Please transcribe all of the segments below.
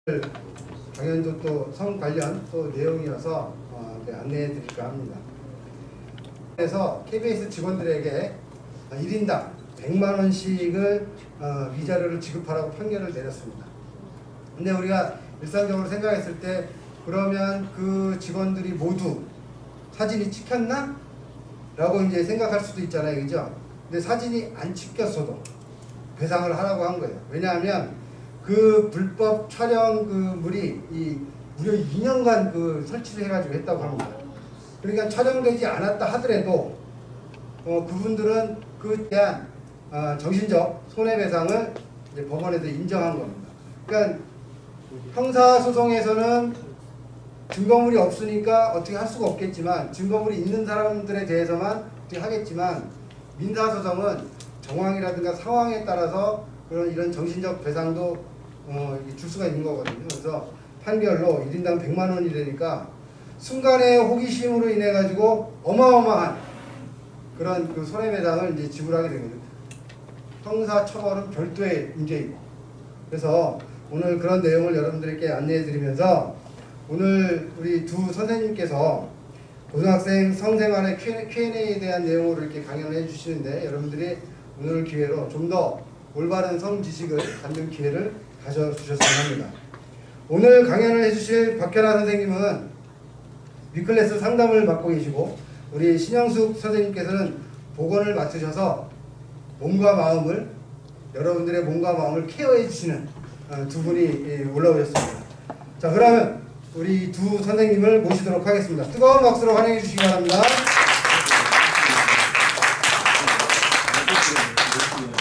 강연도 또 성 관련 또 내용이어서 안내해 드릴까 합니다. 그래서 KBS 직원들에게 1인당 100만 원씩을 위자료를 지급하라고 판결을 내렸습니다. 근데 우리가 일상적으로 생각했을 때 그러면 그 직원들이 모두 사진이 찍혔나? 라고 이제 생각할 수도 있잖아요. 그죠? 근데 사진이 안 찍혔어도 배상을 하라고 한 거예요. 왜냐하면 그 불법 촬영 그 물이 무려 2년간 그 설치를 해가지고 했다고 합니다. 그러니까 촬영되지 않았다 하더라도 그분들은 그에 대한 정신적 손해배상을 이제 법원에서 인정한 겁니다. 그러니까 형사소송에서는 증거물이 없으니까 어떻게 할 수가 없겠지만 증거물이 있는 사람들에 대해서만 어떻게 하겠지만 민사소송은 정황이라든가 상황에 따라서 이런 정신적 배상도 줄 수가 있는 거거든요. 그래서 판결로 1인당 100만 원이 되니까 순간의 호기심으로 인해 가지고 어마어마한 그런 그 손해배상을 이제 지불하게 되거든요. 형사 처벌은 별도의 문제이고. 그래서 오늘 그런 내용을 여러분들께 안내해 드리면서 오늘 우리 두 선생님께서 고등학생 성생활의 Q&A에 대한 내용으로 이렇게 강연을 해 주시는데 여러분들이 오늘 기회로 좀 더 올바른 성지식을 갖는 기회를 가져주셨으면 합니다. 오늘 강연을 해주실 박현아 선생님은 B클래스 상담을 맡고 계시고 우리 신영숙 선생님께서는 보건을 맡으셔서 몸과 마음을 여러분들의 몸과 마음을 케어해 주시는 두 분이 올라오셨습니다. 자, 그러면 우리 두 선생님을 모시도록 하겠습니다. 뜨거운 박수로 환영해 주시기 바랍니다.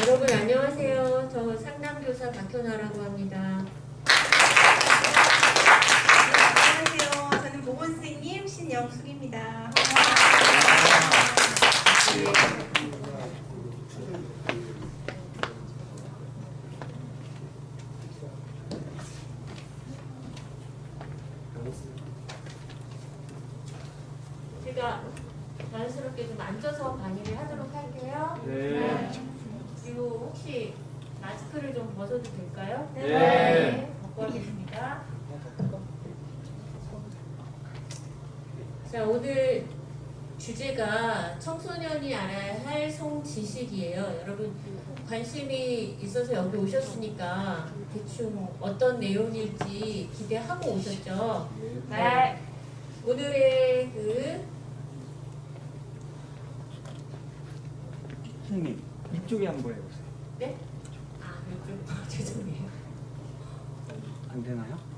여러분 안녕하세요. 저 상담교사 박현아라고 합니다. 안녕하세요. 저는 보건선생님 신영숙입니다. 제가 자연스럽게 좀 앉아서 강의를 하도록 할게요. 네. 그리고 혹시 마스크를 좀 벗어도 될까요? 네. 벗고 하겠습니다. 자, 오늘 주제가 청소년이 알아야 할 성지식이에요. 여러분 관심이 있어서 여기 오셨으니까 대충 어떤 내용일지 기대하고 오셨죠? 네. 오늘의 선생님 이쪽에 한번 해보세요. 네? 아, 이쪽 죄송해요. 안 되나요?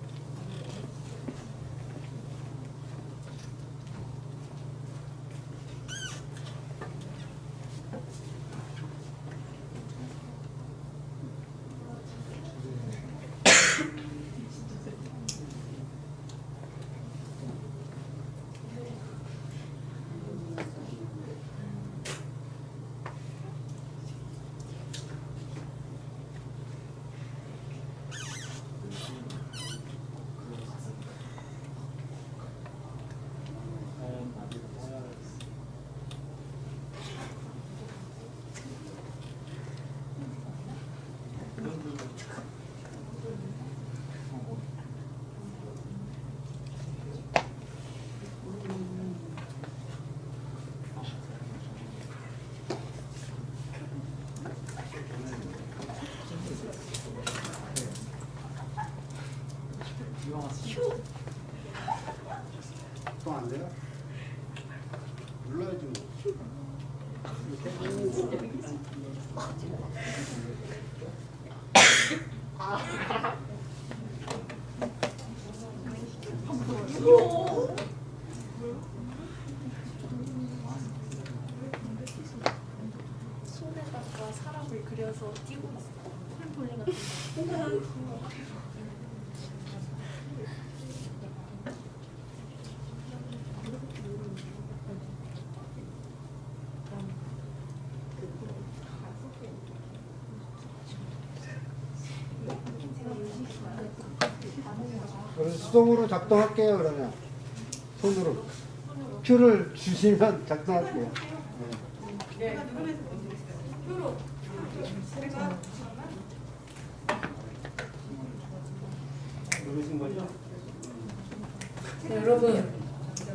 또 안 돼요? 눌러야지 뭐. 손에다가 사람을 그려서 띄고 있어. 폴폴리 같은 거. 수동으로 작동할게요. 그러면 손으로 큐를 주시면 작동할게요. 네. 표로. 누르 여러분,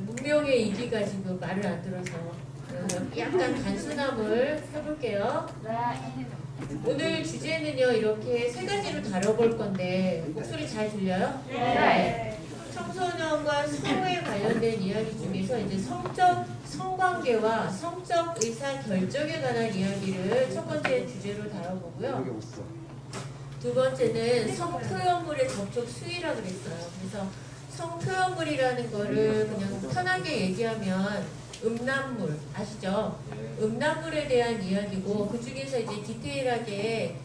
문명의 이기가 지금 말을 안 들어서 약간 단순함을 해볼게요. 오늘 주제는요, 이렇게 세 가지로 다뤄볼 건데, 목소리 잘 들려요? 네. 청소년과 성에 관련된 이야기 중에서 이제 성관계와 성적 의사 결정에 관한 이야기를 첫 번째 주제로 다뤄보고요. 두 번째는 성표현물의 접촉 수위라고 그랬어요. 그래서 성표현물이라는 거를 그냥 편하게 얘기하면 음란물 아시죠? 음란물에 대한 이야기고 그 중에서 이제 디테일하게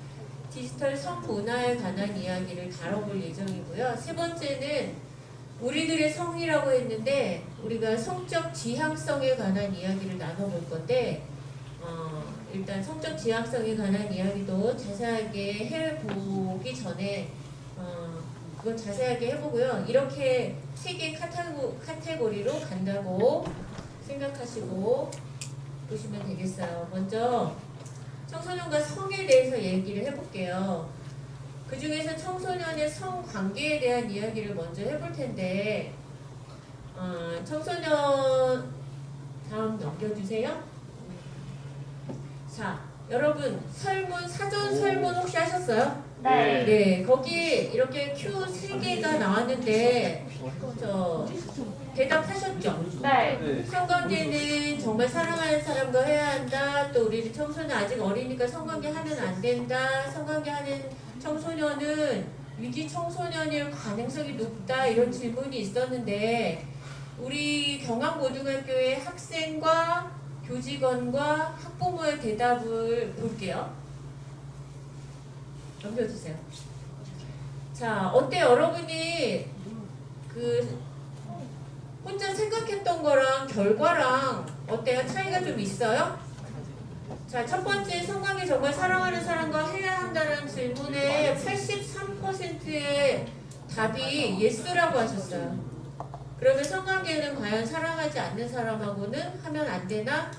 디지털 성문화에 관한 이야기를 다뤄볼 예정이고요. 세 번째는 우리들의 성이라고 했는데 우리가 성적 지향성에 관한 이야기를 나눠볼 건데 일단 성적 지향성에 관한 이야기도 자세하게 해보기 전에 그건 자세하게 해보고요. 이렇게 세 개 카테고리로 간다고 생각하시고 보시면 되겠어요. 먼저 청소년과 성에 대해서 얘기를 해볼게요. 그 중에서 청소년의 성관계에 대한 이야기를 먼저 해볼 텐데 청소년 다음 넘겨주세요. 자, 여러분 사전 설문 혹시 하셨어요? 네. 네, 거기 이렇게 큐 3개가 나왔는데 대답하셨죠? 네. 성관계는 정말 사랑하는 사람과 해야 한다. 또 우리 청소년 아직 어리니까 성관계 하면 안 된다. 성관계 하는 청소년은 위기 청소년일 가능성이 높다. 이런 질문이 있었는데 우리 경암고등학교의 학생과 교직원과 학부모의 대답을 볼게요. 넘겨주세요. 자, 어때 여러분이 혼자 생각했던 거랑 결과랑 어때요? 차이가 좀 있어요? 자, 첫 번째 성관계 정말 사랑하는 사람과 해야 한다는 질문에 83%의 답이 예스라고 하셨어요. 그러면 성관계는 과연 사랑하지 않는 사람하고는 하면 안 되나?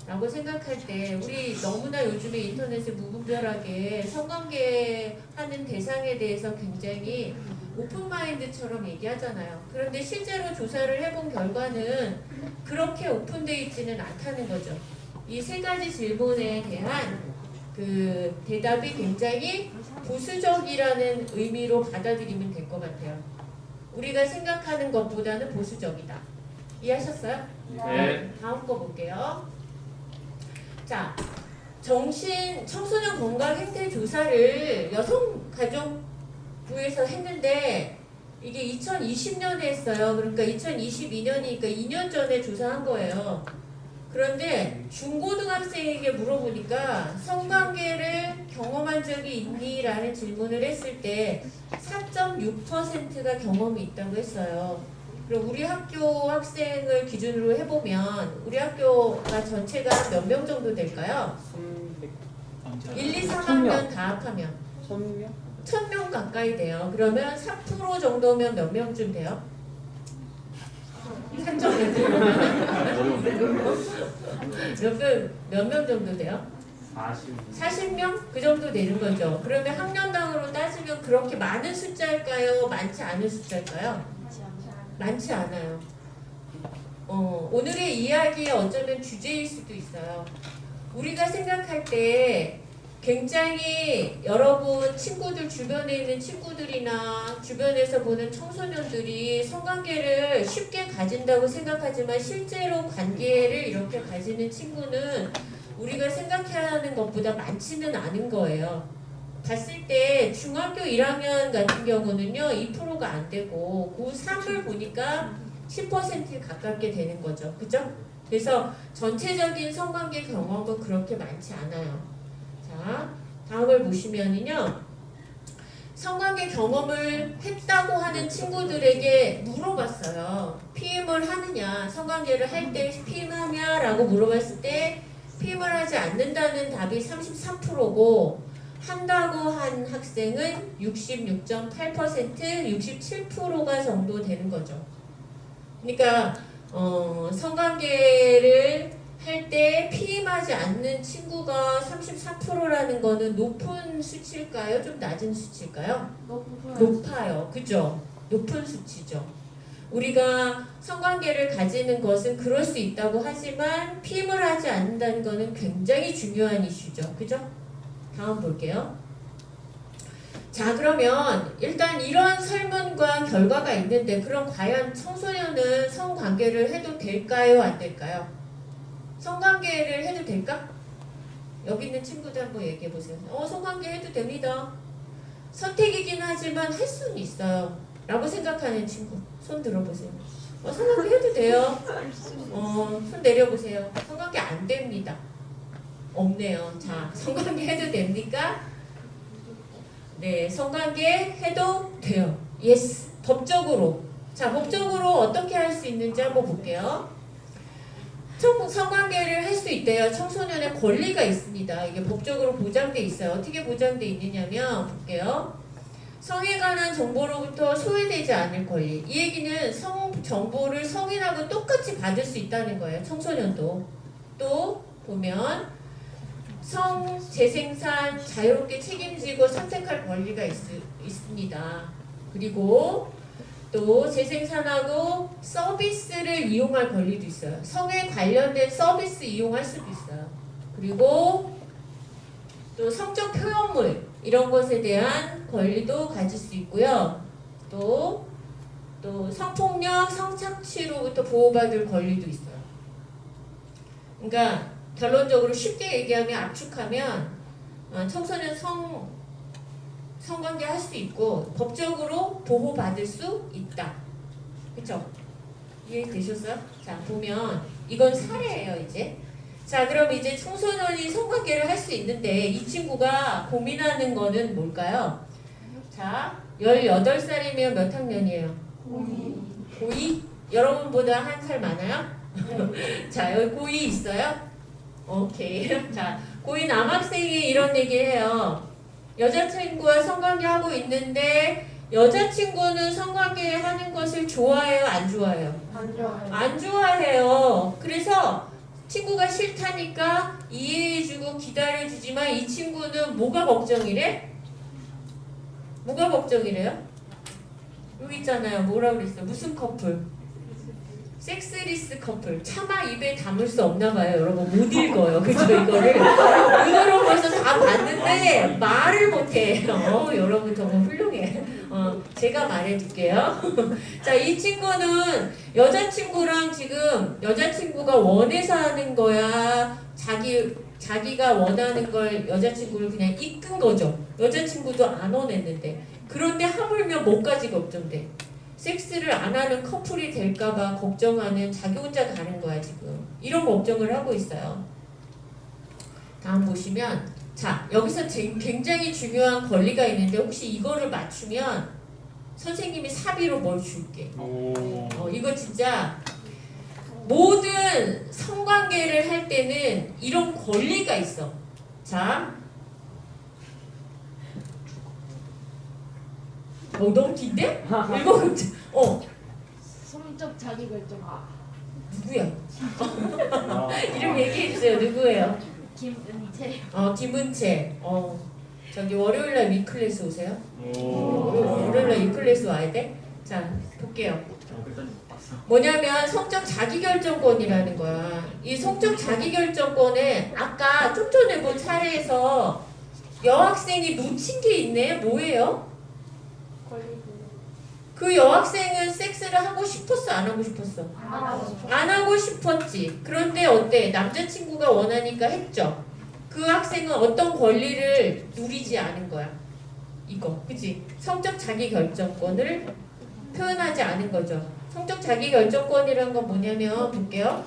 라고 생각할 때 우리 너무나 요즘에 인터넷에 무분별하게 성관계 하는 대상에 대해서 굉장히 오픈마인드처럼 얘기하잖아요. 그런데 실제로 조사를 해본 결과는 그렇게 오픈되어 있지는 않다는 거죠. 이 세 가지 질문에 대한 그 대답이 굉장히 보수적이라는 의미로 받아들이면 될 것 같아요. 우리가 생각하는 것보다는 보수적이다. 이해하셨어요? 네. 다음 거 볼게요. 자, 청소년 건강 행태 조사를 여성가족부에서 했는데 이게 2020년에 했어요. 그러니까 2022년이니까 2년 전에 조사한 거예요. 그런데 중고등학생에게 물어보니까 성관계를 경험한 적이 있니? 라는 질문을 했을 때 4.6%가 경험이 있다고 했어요. 그리고 우리 학교 학생을 기준으로 해보면 우리 학교가 전체가 몇 명 정도 될까요? 1, 2, 3학년 다 합하면 1000명 가까이 돼요. 그러면 4% 정도면 몇 명쯤 돼요? 4.5몇 명 정도 돼요? 40명? 그 정도 되는 거죠. 그러면 학년당으로 따지면 그렇게 많은 숫자일까요? 많지 않은 숫자일까요? 많지 않아요. 오늘의 이야기의 어쩌면 주제일 수도 있어요. 우리가 생각할 때 굉장히 여러분 친구들 주변에 있는 친구들이나 주변에서 보는 청소년들이 성관계를 쉽게 가진다고 생각하지만 실제로 관계를 이렇게 가지는 친구는 우리가 생각해야 하는 것보다 많지는 않은 거예요. 봤을 때 중학교 1학년 같은 경우는요 2%가 안 되고 고3을 보니까 10% 가깝게 되는 거죠. 그죠? 그래서 전체적인 성관계 경험은 그렇게 많지 않아요. 자, 다음을 보시면은요 성관계 경험을 했다고 하는 친구들에게 물어봤어요. 피임을 하느냐, 성관계를 할 때 피임하냐 라고 물어봤을 때 피임을 하지 않는다는 답이 33%고 한다고 한 학생은 66.8%, 67%가 정도 되는 거죠. 그러니까 성관계를 할 때 피임하지 않는 친구가 33%라는 거는 높은 수치일까요? 좀 낮은 수치일까요? 높아요. 그죠? 높은 수치죠. 우리가 성관계를 가지는 것은 그럴 수 있다고 하지만 피임을 하지 않는다는 것은 굉장히 중요한 이슈죠. 그죠? 다음 볼게요. 자, 그러면 일단 이런 설문과 결과가 있는데 그럼 과연 청소년은 성관계를 해도 될까요? 안 될까요? 성관계를 해도 될까? 여기 있는 친구들 한번 얘기해 보세요. 성관계 해도 됩니다. 선택이긴 하지만 할 수는 있어요. 라고 생각하는 친구 손 들어보세요. 성관계 해도 돼요. 손 내려보세요. 성관계 안 됩니다. 없네요. 자, 성관계 해도 됩니까? 네, 성관계 해도 돼요. 예스. 법적으로. 자, 법적으로 어떻게 할 수 있는지 한번 볼게요. 성관계를 할 수 있대요. 청소년의 권리가 있습니다. 이게 법적으로 보장돼 있어요. 어떻게 보장돼 있느냐면 볼게요. 성에 관한 정보로부터 소외되지 않을 권리. 이 얘기는 성 정보를 성인하고 똑같이 받을 수 있다는 거예요. 청소년도. 또 보면 성 재생산 자유롭게 책임지고 선택할 권리가 있습니다. 그리고 또 재생산하고 서비스를 이용할 권리도 있어요. 성에 관련된 서비스 이용할 수도 있어요. 그리고 또 성적 표현물 이런 것에 대한 권리도 가질 수 있고요. 또 성폭력, 성착취로부터 보호받을 권리도 있어요. 그러니까 결론적으로 쉽게 얘기하면 압축하면 청소년 성관계 할 수 있고 법적으로 보호받을 수 있다. 그쵸? 이해되셨어요? 자, 보면 이건 사례예요, 이제. 자, 그럼 이제 청소년이 성관계를 할 수 있는데 이 친구가 고민하는 거는 뭘까요? 자, 18살이면 몇 학년이에요? 고2? 여러분보다 한 살 많아요? 자, 여기 고2 있어요? 오케이. 자, 고2 남학생이 이런 얘기해요. 여자친구와 성관계하고 있는데 여자친구는 성관계 하는 것을 좋아해요? 안 좋아해요? 안 좋아해요. 그래서 친구가 싫다니까 이해해주고 기다려주지만 이 친구는 뭐가 걱정이래? 뭐가 걱정이래요? 여기 있잖아요. 뭐라 그랬어요? 무슨 커플? 섹스리스 커플. 차마 입에 담을 수 없나 봐요. 여러분 못 읽어요. 그죠? 이거를 이거로 벌써 다 봤는데 말을 못해. 여러분 정말 훌륭해. 제가 말해줄게요. 자, 이 친구는 여자친구랑 지금 여자친구가 원해서 하는 거야. 자기가 원하는 걸 여자친구를 그냥 이끈 거죠. 여자친구도 안 원했는데. 그런데 하물며 뭐까지 걱정돼? 섹스를 안 하는 커플이 될까봐 걱정하는 자기 혼자 가는 거야 지금. 이런 걱정을 하고 있어요. 다음 보시면 자, 여기서 굉장히 중요한 권리가 있는데 혹시 이거를 맞추면 선생님이 사비로 뭘 줄게. 이거 진짜 모든 성관계를 할 때는 이런 권리가 있어. 자, 너무 긴데? 읽어. 성적 자기결정. 누구야? 이름 얘기해주세요. 누구예요? 김은채. 김은채. 저기 월요일날 위클래스 오세요? 월요일날 위클래스 와야 돼? 자, 볼게요. 뭐냐면 성적 자기결정권이라는 거야. 이 성적 자기결정권에 아까 좀 전에 본 사례에서 여학생이 놓친 게 있네. 뭐예요? 그 여학생은 섹스를 하고 싶었어? 안 하고 싶었어? 안 하고 싶었지. 그런데 어때? 남자친구가 원하니까 했죠. 그 학생은 어떤 권리를 누리지 않은 거야. 이거. 그치? 성적 자기결정권을 표현하지 않은 거죠. 성적 자기결정권이라는 건 뭐냐면 볼게요.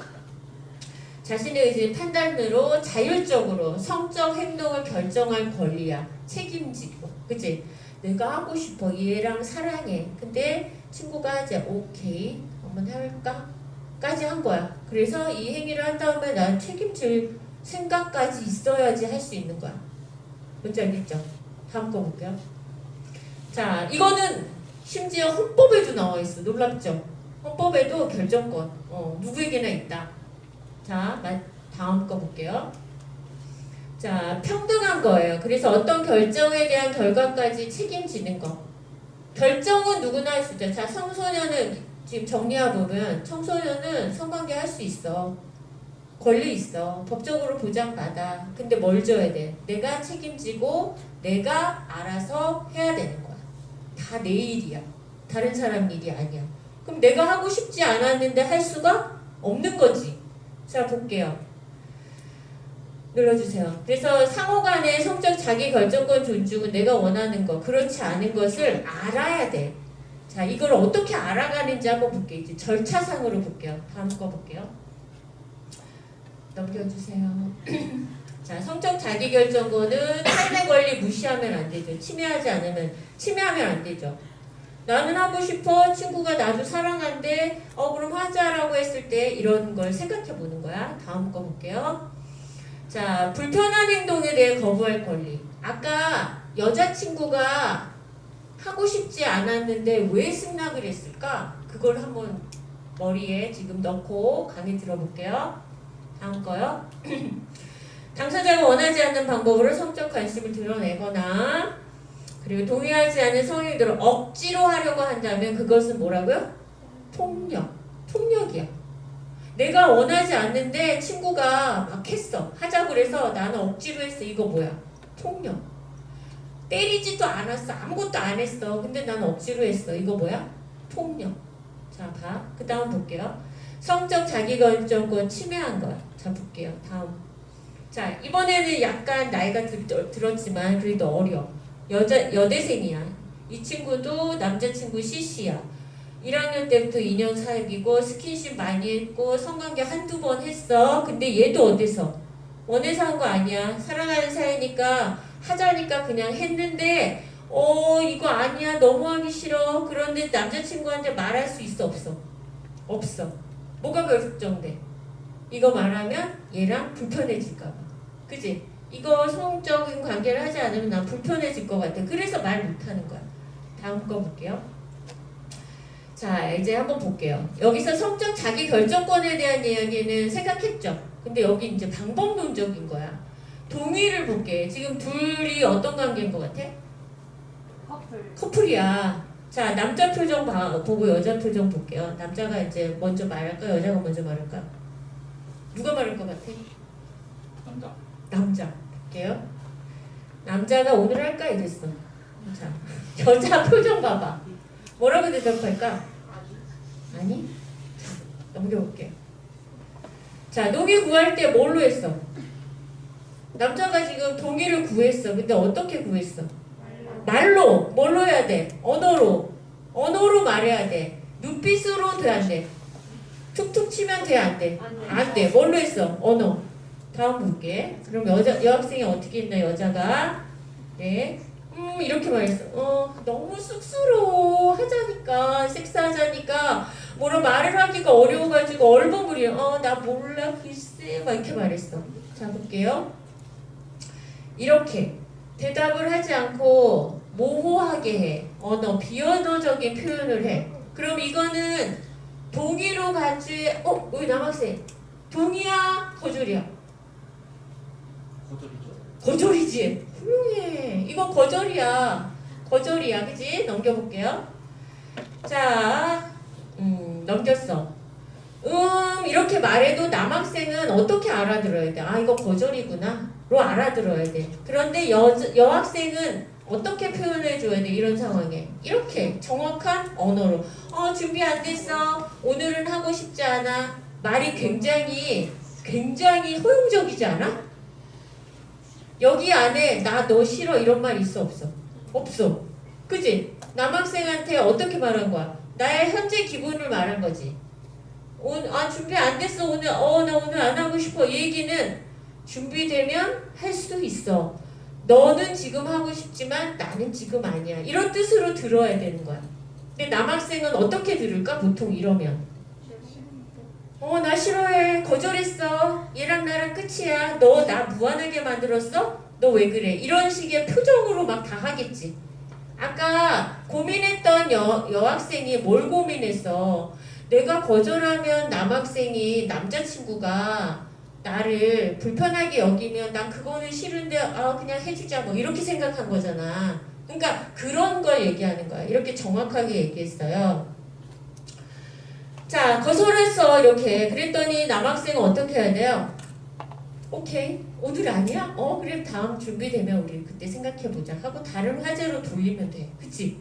자신의 의지 판단으로 자율적으로 성적 행동을 결정할 권리야. 책임지고. 그치? 내가 하고 싶어. 얘랑 사랑해. 근데 친구가 하지. 오케이. 한번 해볼까? 까지 한 거야. 그래서 이 행위를 한 다음에 난 책임질 생각까지 있어야지 할 수 있는 거야. 뭔지 알겠죠? 다음 거 볼게요. 자, 이거는 심지어 헌법에도 나와 있어. 놀랍죠? 헌법에도 결정권. 누구에게나 있다. 자, 다음 거 볼게요. 자, 평등한 거예요. 그래서 어떤 결정에 대한 결과까지 책임지는 거. 결정은 누구나 할 수 있죠. 자, 청소년은 지금 정리해 보면 청소년은 성관계 할 수 있어. 권리 있어. 법적으로 보장받아. 근데 뭘 줘야 돼? 내가 책임지고 내가 알아서 해야 되는 거야. 다 내 일이야. 다른 사람 일이 아니야. 그럼 내가 하고 싶지 않았는데 할 수가 없는 거지. 자, 볼게요. 눌러주세요. 그래서 상호간의 성적 자기결정권 존중은 내가 원하는 것, 그렇지 않은 것을 알아야 돼. 자, 이걸 어떻게 알아가는지 한번 볼게요. 이제 절차상으로 볼게요. 다음 거 볼게요. 넘겨주세요. 자, 성적 자기결정권은 삶의 권리 무시하면 안 되죠. 침해하면 안 되죠. 나는 하고 싶어. 친구가 나도 사랑한대. 그럼 하자라고 했을 때 이런 걸 생각해 보는 거야. 다음 거 볼게요. 자, 불편한 행동에 대해 거부할 권리. 아까 여자친구가 하고 싶지 않았는데 왜 승낙을 했을까? 그걸 한번 머리에 지금 넣고 강의 들어볼게요. 다음 거요. 당사자가 원하지 않는 방법으로 성적 관심을 드러내거나 그리고 동의하지 않는 성행위들을 억지로 하려고 한다면 그것은 뭐라고요? 폭력이야. 내가 원하지 않는데 친구가 막 했어. 하자고 그래서 나는 억지로 했어. 이거 뭐야? 폭력. 때리지도 않았어. 아무것도 안 했어. 근데 나는 억지로 했어. 이거 뭐야? 폭력. 자, 봐. 그 다음 볼게요. 성적 자기결정권 침해한 거야. 자, 볼게요. 다음. 자, 이번에는 약간 나이가 들었지만 그래도 어려. 여대생이야. 이 친구도 남자친구 CC야. 1학년 때부터 인연 사귀고 스킨십 많이 했고 성관계 한두 번 했어. 근데 얘도 어때서? 원해서 한 거 아니야. 사랑하는 사이니까 하자니까 그냥 했는데 이거 아니야. 너무 하기 싫어. 그런데 남자친구한테 말할 수 있어? 없어? 없어. 뭐가 결정돼? 이거 말하면 얘랑 불편해질까 봐. 그치? 이거 성적인 관계를 하지 않으면 난 불편해질 것 같아. 그래서 말 못하는 거야. 다음 거 볼게요. 자, 이제 한번 볼게요. 여기서 성적 자기결정권에 대한 이야기는 생각했죠? 근데 여기 이제 방법론적인 거야. 동의를 볼게. 지금 둘이 어떤 관계인 것 같아? 커플이야. 자, 남자 표정 보고 여자 표정 볼게요. 남자가 이제 먼저 말할까? 여자가 먼저 말할까? 누가 말할 것 같아? 남자. 볼게요. 남자가 오늘 할까? 이랬어. 자, 여자 표정 봐봐. 뭐라고 대답할까? 아니? 자, 넘겨볼게요. 자, 동의 구할 때 뭘로 했어? 남자가 지금 동의를 구했어. 근데 어떻게 구했어? 말로. 뭘로 해야 돼? 언어로 말해야 돼. 눈빛으로 돼, 안 돼? 툭툭 치면 돼, 안 돼? 안 돼. 뭘로 했어? 언어. 다음 볼게. 그럼 여학생이 어떻게 했나, 여자가? 네. 이렇게 말했어. 너무 쑥스러워. 하자니까, 섹스하자니까, 뭐라 말을 하기가 어려워가지고 얼버무려. 나 몰라, 글쎄. 막 이렇게 말했어. 자, 볼게요. 이렇게 대답을 하지 않고 모호하게 해. 비언어적인 표현을 해. 그럼 이거는 동의로 간주해. 여기 남학생. 동의야? 거절이야? 거절이지. 훌륭해. 이건 거절이야. 그치? 넘겨볼게요. 자, 넘겼어. 이렇게 말해도 남학생은 어떻게 알아들어야 돼? 이거 거절이구나. 로 알아들어야 돼. 그런데 여학생은 어떻게 표현해줘야 돼? 이런 상황에. 이렇게 정확한 언어로. 준비 안 됐어. 오늘은 하고 싶지 않아. 말이 굉장히 허용적이지 않아? 여기 안에 나 너 싫어 이런 말 있어? 없어? 없어. 그치? 남학생한테 어떻게 말한 거야? 나의 현재 기분을 말한 거지. 준비 안 됐어. 오늘 나 오늘 안 하고 싶어. 이 얘기는 준비되면 할 수도 있어. 너는 지금 하고 싶지만 나는 지금 아니야. 이런 뜻으로 들어야 되는 거야. 근데 남학생은 어떻게 들을까? 보통 이러면 나 싫어해. 거절했어. 얘랑 나랑 끝이야. 너 나 무한하게 만들었어? 너 왜 그래? 이런 식의 표정으로 막 다 하겠지. 아까 고민했던 여학생이 뭘 고민했어? 내가 거절하면 남자친구가 나를 불편하게 여기면 난 그거는 싫은데 그냥 해주자 뭐 이렇게 생각한 거잖아. 그러니까 그런 걸 얘기하는 거야. 이렇게 정확하게 얘기했어요. 자, 거절했어. 이렇게. 그랬더니 남학생은 어떻게 해야 돼요? 오케이. 오늘 아니야? 그래. 다음 준비되면 우리 그때 생각해보자. 하고 다른 화제로 돌리면 돼. 그치?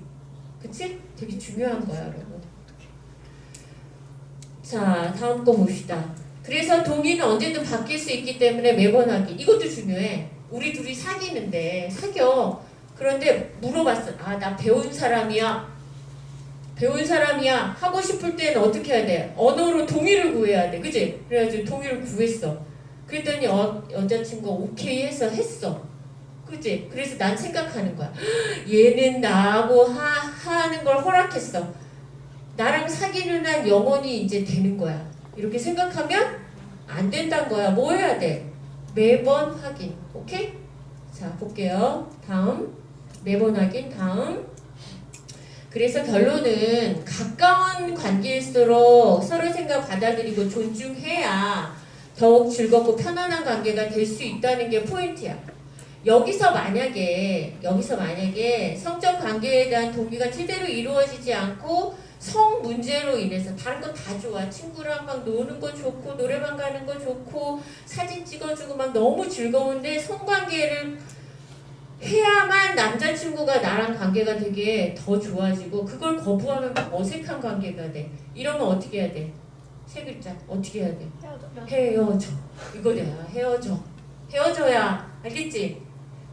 그치? 되게 중요한 거야, 여러분. 자, 다음 거 봅시다. 그래서 동의는 언제든 바뀔 수 있기 때문에 매번 하기. 이것도 중요해. 우리 둘이 사귀는데, 사겨. 그런데 물어봤어. 아, 나 배운 사람이야. 배운 사람이야. 하고 싶을 때는 어떻게 해야 돼? 언어로 동의를 구해야 돼. 그치? 그래가지고 동의를 구했어. 그랬더니 여자친구가 오케이 해서 했어. 그치? 그래서 난 생각하는 거야. 얘는 나하고 하는 걸 허락했어. 나랑 사귀는 한 영원히 이제 되는 거야. 이렇게 생각하면 안 된다는 거야. 뭐 해야 돼? 매번 확인. 오케이? 자, 볼게요. 다음. 매번 확인. 다음. 그래서 결론은 가까운 관계일수록 서로 생각 받아들이고 존중해야 더욱 즐겁고 편안한 관계가 될 수 있다는 게 포인트야. 여기서 만약에 성적 관계에 대한 동의가 제대로 이루어지지 않고 성 문제로 인해서 다른 건 다 좋아. 친구랑 막 노는 거 좋고 노래방 가는 거 좋고 사진 찍어주고 막 너무 즐거운데 성관계를 해야만 남자친구가 나랑 관계가 되게 더 좋아지고 그걸 거부하면 어색한 관계가 돼. 이러면 어떻게 해야 돼? 세 글자. 어떻게 해야 돼? 헤어져. 이거야. 헤어져. 헤어져야. 알겠지?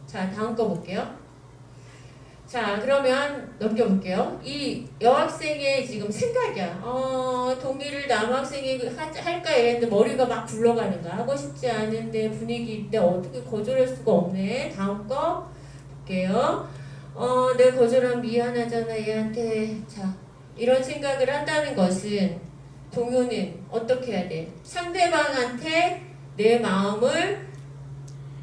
자, 다음 거 볼게요. 자, 그러면 넘겨볼게요. 이 여학생의 지금 생각이야. 동의를 남학생이 할까 이랬는데 머리가 막 굴러가는 거야. 하고 싶지 않은데 분위기인데 어떻게 거절할 수가 없네. 다음 거 볼게요. 내가 거절하면 미안하잖아 얘한테. 자, 이런 생각을 한다는 것은 동요는 어떻게 해야 돼? 상대방한테 내 마음을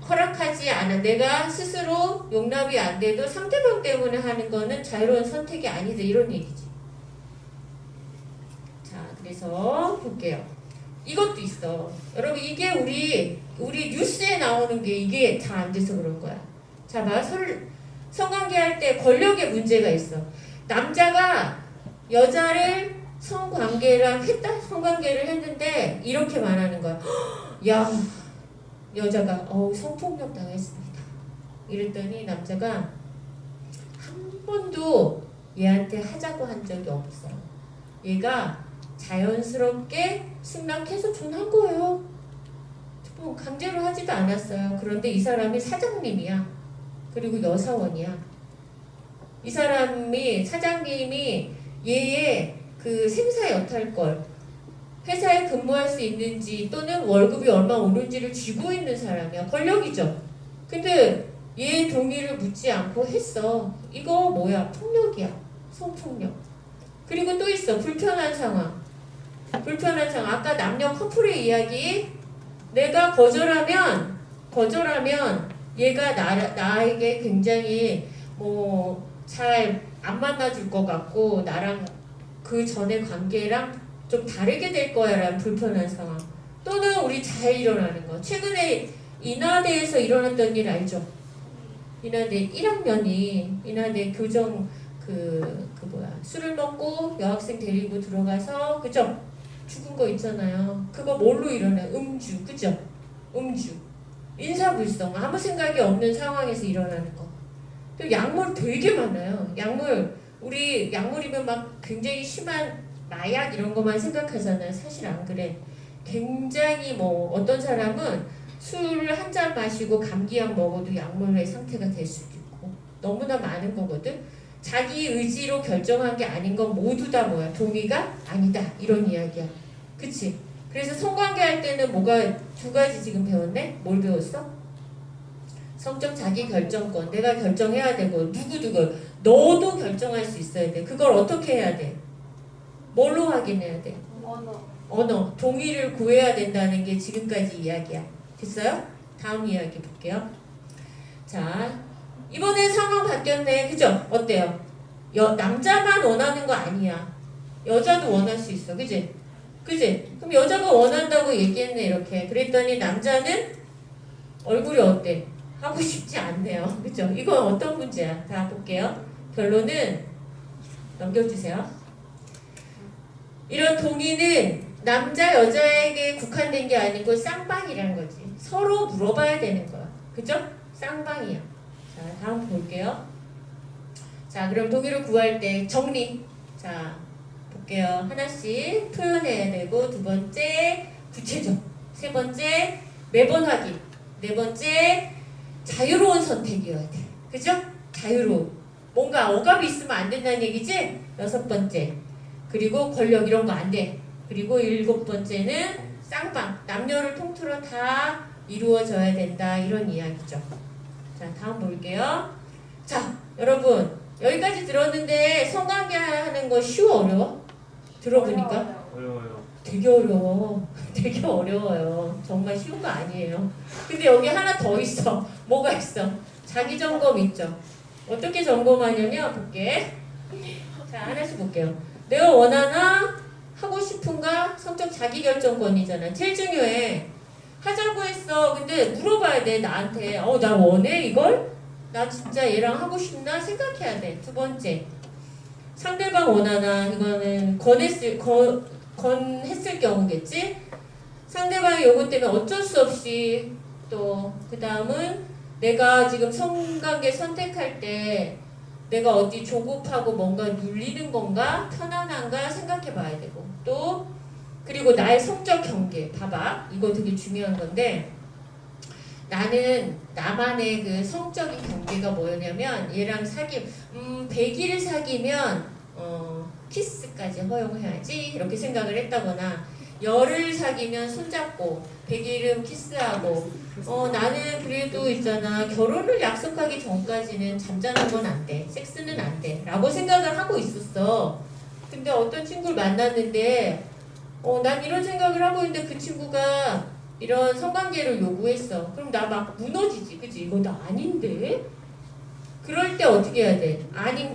허락하지 않아. 내가 스스로 용납이 안 돼도 상대방 때문에 하는 거는 자유로운 선택이 아니다. 이런 얘기지. 자, 그래서 볼게요. 이것도 있어. 여러분, 이게 우리 뉴스에 나오는 게 이게 잘 안 돼서 그런 거야. 자, 봐. 성관계 할 때 권력의 문제가 있어. 남자가 여자를 성관계를 했는데 이렇게 말하는 거야. 야, 여자가 성폭력 당했습니다. 이랬더니 남자가 한 번도 얘한테 하자고 한 적이 없어. 얘가 자연스럽게 승낙해서 전한 거예요. 강제로 하지도 않았어요. 그런데 이 사람이 사장님이야. 그리고 여사원이야. 이 사장님이 얘의 그 생사 여탈권, 회사에 근무할 수 있는지 또는 월급이 얼마 오는지를 쥐고 있는 사람이야. 권력이죠. 근데 얘 동의를 묻지 않고 했어. 이거 뭐야? 폭력이야. 성폭력. 그리고 또 있어. 불편한 상황. 아까 남녀 커플의 이야기. 내가 거절하면 얘가 나에게 굉장히 잘 안 만나줄 것 같고 나랑 그 전에 관계랑 좀 다르게 될 거야 라는 불편한 상황. 또는 우리 잘 일어나는 거. 최근에 인하대에서 일어났던 일 알죠? 인하대 1학년이 인하대 교정 술을 먹고 여학생 데리고 들어가서 그죠? 죽은 거 있잖아요. 그거 뭘로 일어나요? 음주. 그죠? 음주. 인사불성. 아무 생각이 없는 상황에서 일어나는 거. 또 약물 되게 많아요. 우리 약물이면 막 굉장히 심한 마약 이런 것만 생각하잖아요. 사실 안 그래. 굉장히 어떤 사람은 술 한 잔 마시고 감기약 먹어도 약물의 상태가 될 수도 있고 너무나 많은 거거든. 자기 의지로 결정한 게 아닌 건 모두 다 뭐야? 동의가 아니다. 이런 이야기야. 그치? 그래서 성관계 할 때는 두 가지 지금 배웠네? 뭘 배웠어? 성적 자기 결정권. 내가 결정해야 되고 누구 너도 결정할 수 있어야 돼. 그걸 어떻게 해야 돼? 뭘로 확인해야 돼? 언어. 동의를 구해야 된다는 게 지금까지 이야기야. 됐어요? 다음 이야기 볼게요. 자, 이번엔 상황 바뀌었네. 그죠? 어때요? 남자만 원하는 거 아니야. 여자도 원할 수 있어. 그지? 그럼 여자가 원한다고 얘기했네. 이렇게. 그랬더니 남자는 얼굴이 어때? 하고 싶지 않네요. 그죠? 이건 어떤 문제야? 자, 볼게요. 결론은 넘겨주세요. 이런 동의는 남자 여자에게 국한된 게 아니고 쌍방이라는 거지. 서로 물어봐야 되는 거야. 그죠? 쌍방이야. 자, 다음 볼게요. 자, 그럼 동의를 구할 때 정리. 자, 볼게요. 하나씩 표현해야 되고, 두 번째 구체적, 세 번째 매번 확인, 네 번째 자유로운 선택이어야 돼. 그죠? 자유로운. 뭔가 억압이 있으면 안 된다는 얘기지? 여섯 번째. 그리고 권력 이런 거 안 돼. 그리고 일곱 번째는 쌍방. 남녀를 통틀어 다 이루어져야 된다. 이런 이야기죠. 자, 다음 볼게요. 자, 여러분. 여기까지 들었는데 성관계 하는 거 쉬워 어려워? 들어보니까 어려워요. 되게 어려워. 되게 어려워요. 정말 쉬운 거 아니에요. 근데 여기 하나 더 있어. 뭐가 있어? 자기 점검 있죠. 어떻게 점검하냐면 볼게. 자, 하나씩 볼게요. 내가 원하나 하고 싶은가 성적 자기결정권이잖아. 제일 중요해. 하자고 했어. 근데 물어봐야 돼 나한테. 나 원해 이걸? 나 진짜 얘랑 하고 싶나 생각해야 돼. 두 번째. 상대방 원하나 이거는 권했을 경우겠지. 상대방의 요구 때문에 어쩔 수 없이 또 그 다음은 내가 지금 성관계 선택할 때 내가 어디 조급하고 뭔가 눌리는 건가 편안한가 생각해 봐야 되고 또 그리고 나의 성적 경계 봐봐 이거 되게 중요한 건데 나는 나만의 그 성적인 경계가 뭐냐면 얘랑 100일을 사귀면 키스까지 허용해야지 이렇게 생각을 했다거나 열을 사귀면 손잡고 100일은 키스하고 나는 그래도 있잖아 결혼을 약속하기 전까지는 잠자는 건 안 돼 섹스는 안 돼 라고 생각을 하고 있었어. 근데 어떤 친구를 만났는데 난 이런 생각을 하고 있는데 그 친구가 이런 성관계를 요구했어. 그럼 나 막 무너지지 그치 이거 나 아닌데 그럴 때 어떻게 해야 돼? 아닌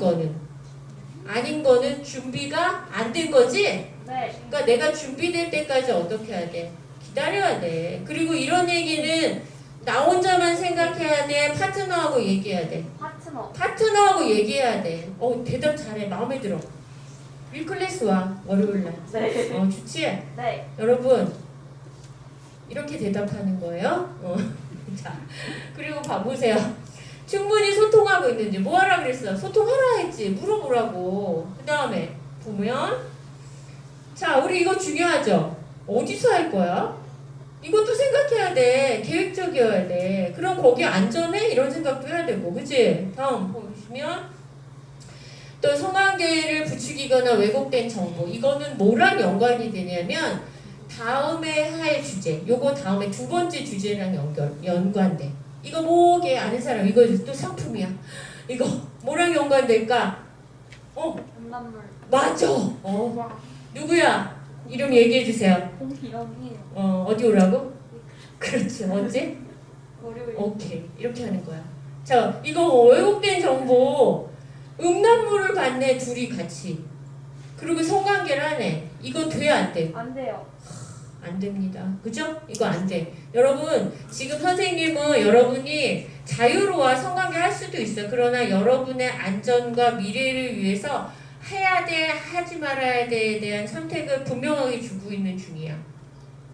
거는 준비가 안 된 거지? 네. 그러니까 내가 준비될 때까지 어떻게 해야 돼? 기다려야 돼. 그리고 이런 얘기는 나 혼자만 생각해야 돼? 파트너하고 얘기해야 돼? 파트너하고 얘기해야 돼. 대답 잘해. 마음에 들어. 윌클래스 와. 월요일날. 네. 좋지? 네. 여러분 이렇게 대답하는 거예요. 자, 그리고 봐보세요. 충분히 소통하고 있는지 뭐 하라 그랬어? 소통하라 했지. 물어보라고. 그 다음에 보면 자 우리 이거 중요하죠? 어디서 할 거야? 이것도 생각해야 돼. 계획적이어야 돼. 그럼 거기 안전해? 이런 생각도 해야 되고 그치? 다음 보시면 또 성관계를 부추기거나 왜곡된 정보 이거는 뭐랑 연관이 되냐면 다음에 할 주제 요거 다음에 두 번째 주제랑 연관돼. 이거 뭐게 아는 사람 이거 또 상품이야. 이거 뭐랑 연관될까? 음란물. 맞아. 누구야? 이름 얘기해 주세요. 공비영이에요. 어디 오라고? 그렇지. 언제? 월요일. 오케이. 이렇게 하는 거야. 자, 이거 왜곡된 정보. 음란물을 봤네 둘이 같이. 그리고 성관계를 하네. 이건 돼 안 돼? 안 돼요. 안 됩니다. 그죠? 이거 안 돼. 여러분, 지금 선생님은 여러분이 자유로워 성관계 할 수도 있어. 그러나 여러분의 안전과 미래를 위해서 해야 돼, 하지 말아야 돼에 대한 선택을 분명하게 주고 있는 중이야.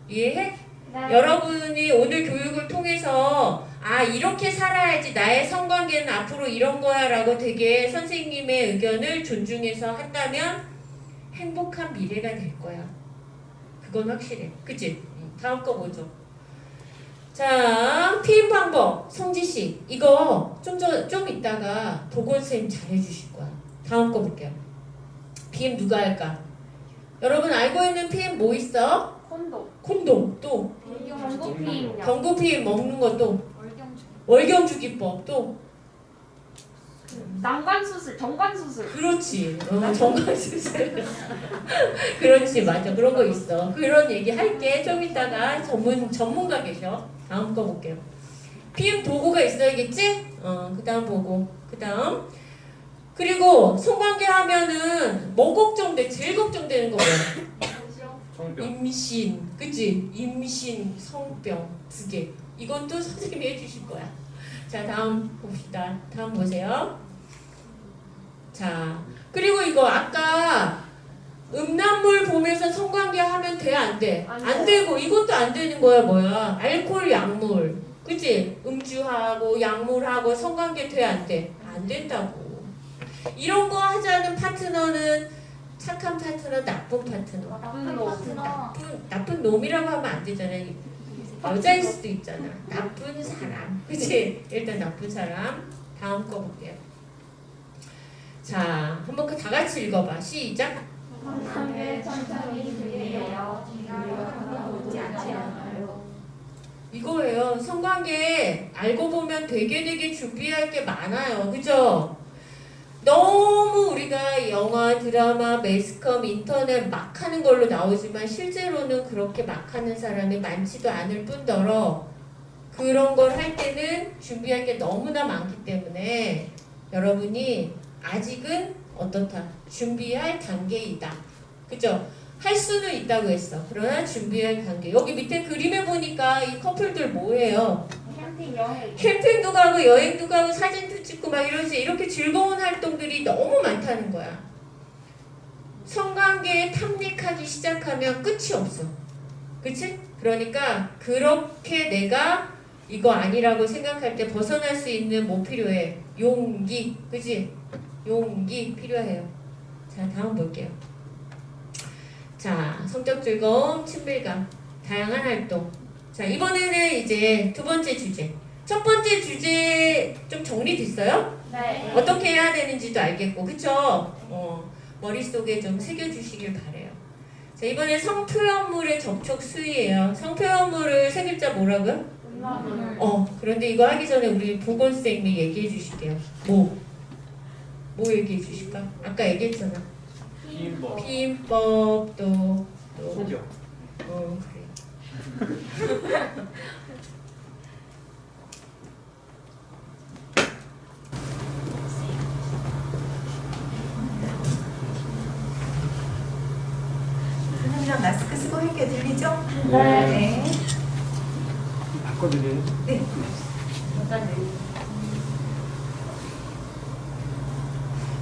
이해해? 네. 여러분이 오늘 교육을 통해서 이렇게 살아야지 나의 성관계는 앞으로 이런 거야 라고 되게 선생님의 의견을 존중해서 한다면 행복한 미래가 될 거야. 그건 확실해. 그치? 다음 거 보죠. 자, 피임 방법. 성지씨. 이거 좀 이따가 보건쌤 잘해주실 거야. 다음 거 볼게요. 피임 누가 할까? 여러분 알고 있는 피임 뭐 있어? 콘돔. 또 경고피임요. 경구 피임 먹는 것도 월경주. 월경주기법 또 난관수술, 정관수술. 그렇지. 정관수술. 그렇지 맞아. 그런 거 있어. 그런 얘기 할게. 좀 이따가 전문가 계셔. 다음 거 볼게요. 피임 도구가 있어야겠지? 그 다음 보고. 그 다음 그리고 성관계 하면은 뭐 걱정돼? 제일 걱정되는 거 뭐야? 성병. 임신, 그치? 임신, 성병 두 개. 이것도 선생님이 해주실 거야. 자, 다음 봅시다. 다음 보세요. 자, 그리고 이거 아까 음란물 보면서 성관계 하면 돼, 안 돼? 안 안 돼요. 되고 이것도 안 되는 거야. 뭐야? 알코올, 약물. 그치? 음주하고 약물하고 성관계 돼, 안 돼? 안 된다고. 이런 거 하자는 파트너는 착한 파트너, 나쁜 파트너. 나쁜 놈이라고 하면 안 되잖아요. 여자일 수도 있잖아. 나쁜 사람. 그치? 일단 나쁜 사람. 다음 거 볼게요. 자, 한번 다 같이 읽어봐. 시작. 성관계 천천히 준비해요. 오지 않지 않아요. 이거예요. 성관계 알고 보면 되게 준비할 게 많아요. 그죠? 너무 우리가 영화, 드라마, 매스컴, 인터넷 막 하는 걸로 나오지만 실제로는 그렇게 막 하는 사람이 많지도 않을 뿐더러 그런 걸 할 때는 준비할 게 너무나 많기 때문에 여러분이 아직은 어떻다? 준비할 단계이다. 그죠? 할 수는 있다고 했어. 그러나 준비할 단계. 여기 밑에 그림에 보니까 이 커플들 뭐예요? 캠핑 여행. 캠핑도 가고 여행도 가고 사진도 찍고 막 이러지. 이렇게 즐거운 활동들이 너무 많다는 거야. 성관계에 탐닉하기 시작하면 끝이 없어. 그치? 그러니까 그렇게 내가 이거 아니라고 생각할 때 벗어날 수 있는 뭐 필요해? 용기. 그치? 용기 필요해요. 자, 다음 볼게요. 자, 성적 즐거움, 친밀감, 다양한 활동. 자, 이번에는 이제 두 번째 주제. 첫 번째 주제 좀 정리됐어요? 네. 어떻게 해야 되는지도 알겠고, 그쵸? 머릿속에 좀 새겨주시길 바래요. 자, 이번에 성표현물의 접촉 수위예요. 성표현물을 세 글자 뭐라고요? 그런데 이거 하기 전에 우리 보건쌤이 얘기해 주실게요. 뭐 얘기해 주실까? 아까 얘기했잖아. 피임법. 피임법 또 소죠. 그래. 선생님이랑 마스크 쓰고 할게요. 들리죠? 네. 바꿔드려요? 네.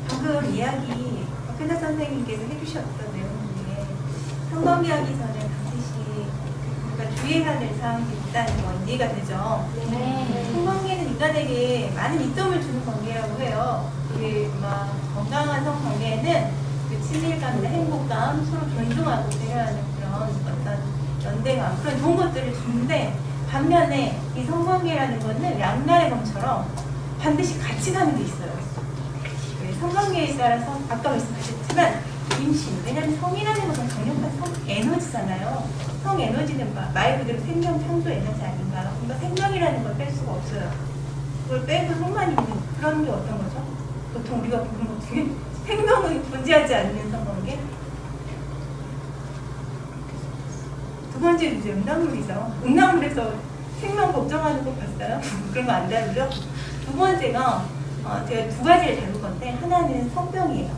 방금 이야기 박근혜 선생님께서 해주셨던 내용 중에 성관계하기 전에 반드시 우리가 주의해야 될 사항들이 있다는 건 이해가 되죠? 네. 성관계는 인간에게 많은 이점을 주는 관계라고 해요. 이게 막 건강한 성관계에는 그 친밀감이나 행복감, 서로 존중하고 배려하는 그런 어떤 연대감, 그런 좋은 것들을 주는데 반면에 이 성관계라는 거는 양날의 검처럼 반드시 같이 가는 게 있어요. 성관계에 따라서 아까 말씀하셨지만 임신, 왜냐하면 성이라는 것은 강력한 성 에너지잖아요. 성 에너지는 말 그대로 생명 창조 에너지 아닌가요? 그러니까 생명이라는 걸 뺄 수가 없어요. 그걸 빼고 성만 있는 그런 게 어떤 거죠? 보통 우리가 보는 것 중에 생명이 존재하지 않는 성관계. 두 번째 주제 음란물이죠. 음란물에서 생명 걱정하는 거 봤어요? 그런 거 안 다루죠? 두 번째가 제가 두 가지를 다룰 건데 하나는 성병이에요.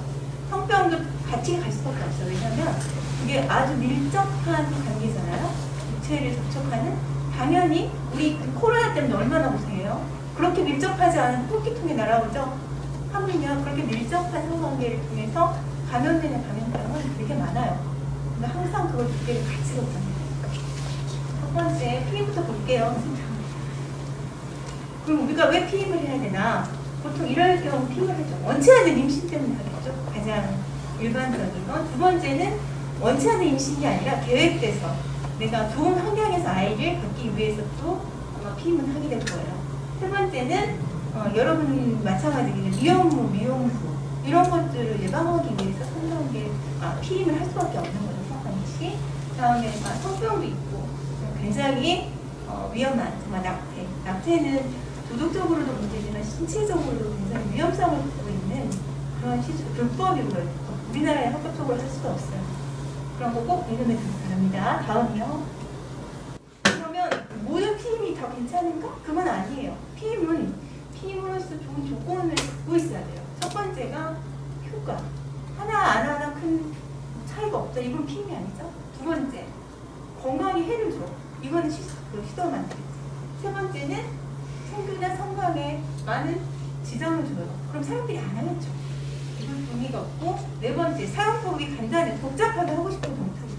성병도 같이 갈 수밖에 없어요. 왜냐하면 이게 아주 밀접한 관계잖아요. 육체를 접촉하는. 당연히 우리 그 코로나 때문에 얼마나 고생해요. 그렇게 밀접하지 않은 토끼통에 날아오죠. 하물며 그렇게 밀접한 성관계를 통해서 감염되는 감염병은 되게 많아요. 근데 항상 그걸 두 개를 같이 뒀잖아요. 첫 번째 피임부터 볼게요. 그럼 우리가 왜 피임을 해야 되나? 보통 이럴 경우 피임을 하죠. 원치 않는 임신 때문에 하겠죠. 가장 일반적인 건. 두 번째는 원치 않는 임신이 아니라 계획돼서 내가 좋은 환경에서 아이를 갖기 위해서도 아마 피임을 하게 될 거예요. 세 번째는 여러분 마찬가지로 미혼모, 미혼부 이런 것들을 예방하기 위해서 성관계 피임을 할 수밖에 없는 거죠. 성관계. 다음에 성병도 있고 굉장히 위험한 정말 낙태. 낙태는 도덕적으로도 문제지만 신체적으로도 굉장히 위험성을 갖고 있는 그런 시술, 불법이고요. 우리나라에 합법적으로 할 수가 없어요. 그런 거 꼭 읽으면 바랍니다. 다음이요. 그러면 모든 피임이 다 괜찮은가? 그건 아니에요. 피임으로서 좋은 조건을 갖고 있어야 돼요. 첫 번째가 효과. 하나 큰 차이가 없다. 이건 피임이 아니죠. 두 번째, 건강에 해를 줘. 이거는 시도하면 안 되겠지. 세 번째는 생존이나 성관계에 많은 지장을 줘요. 그럼 사람들이 안 하겠죠. 이건 의미가 없고. 네 번째, 사용법이 되게 간단해. 복잡하게 하고 싶어도 못하겠죠.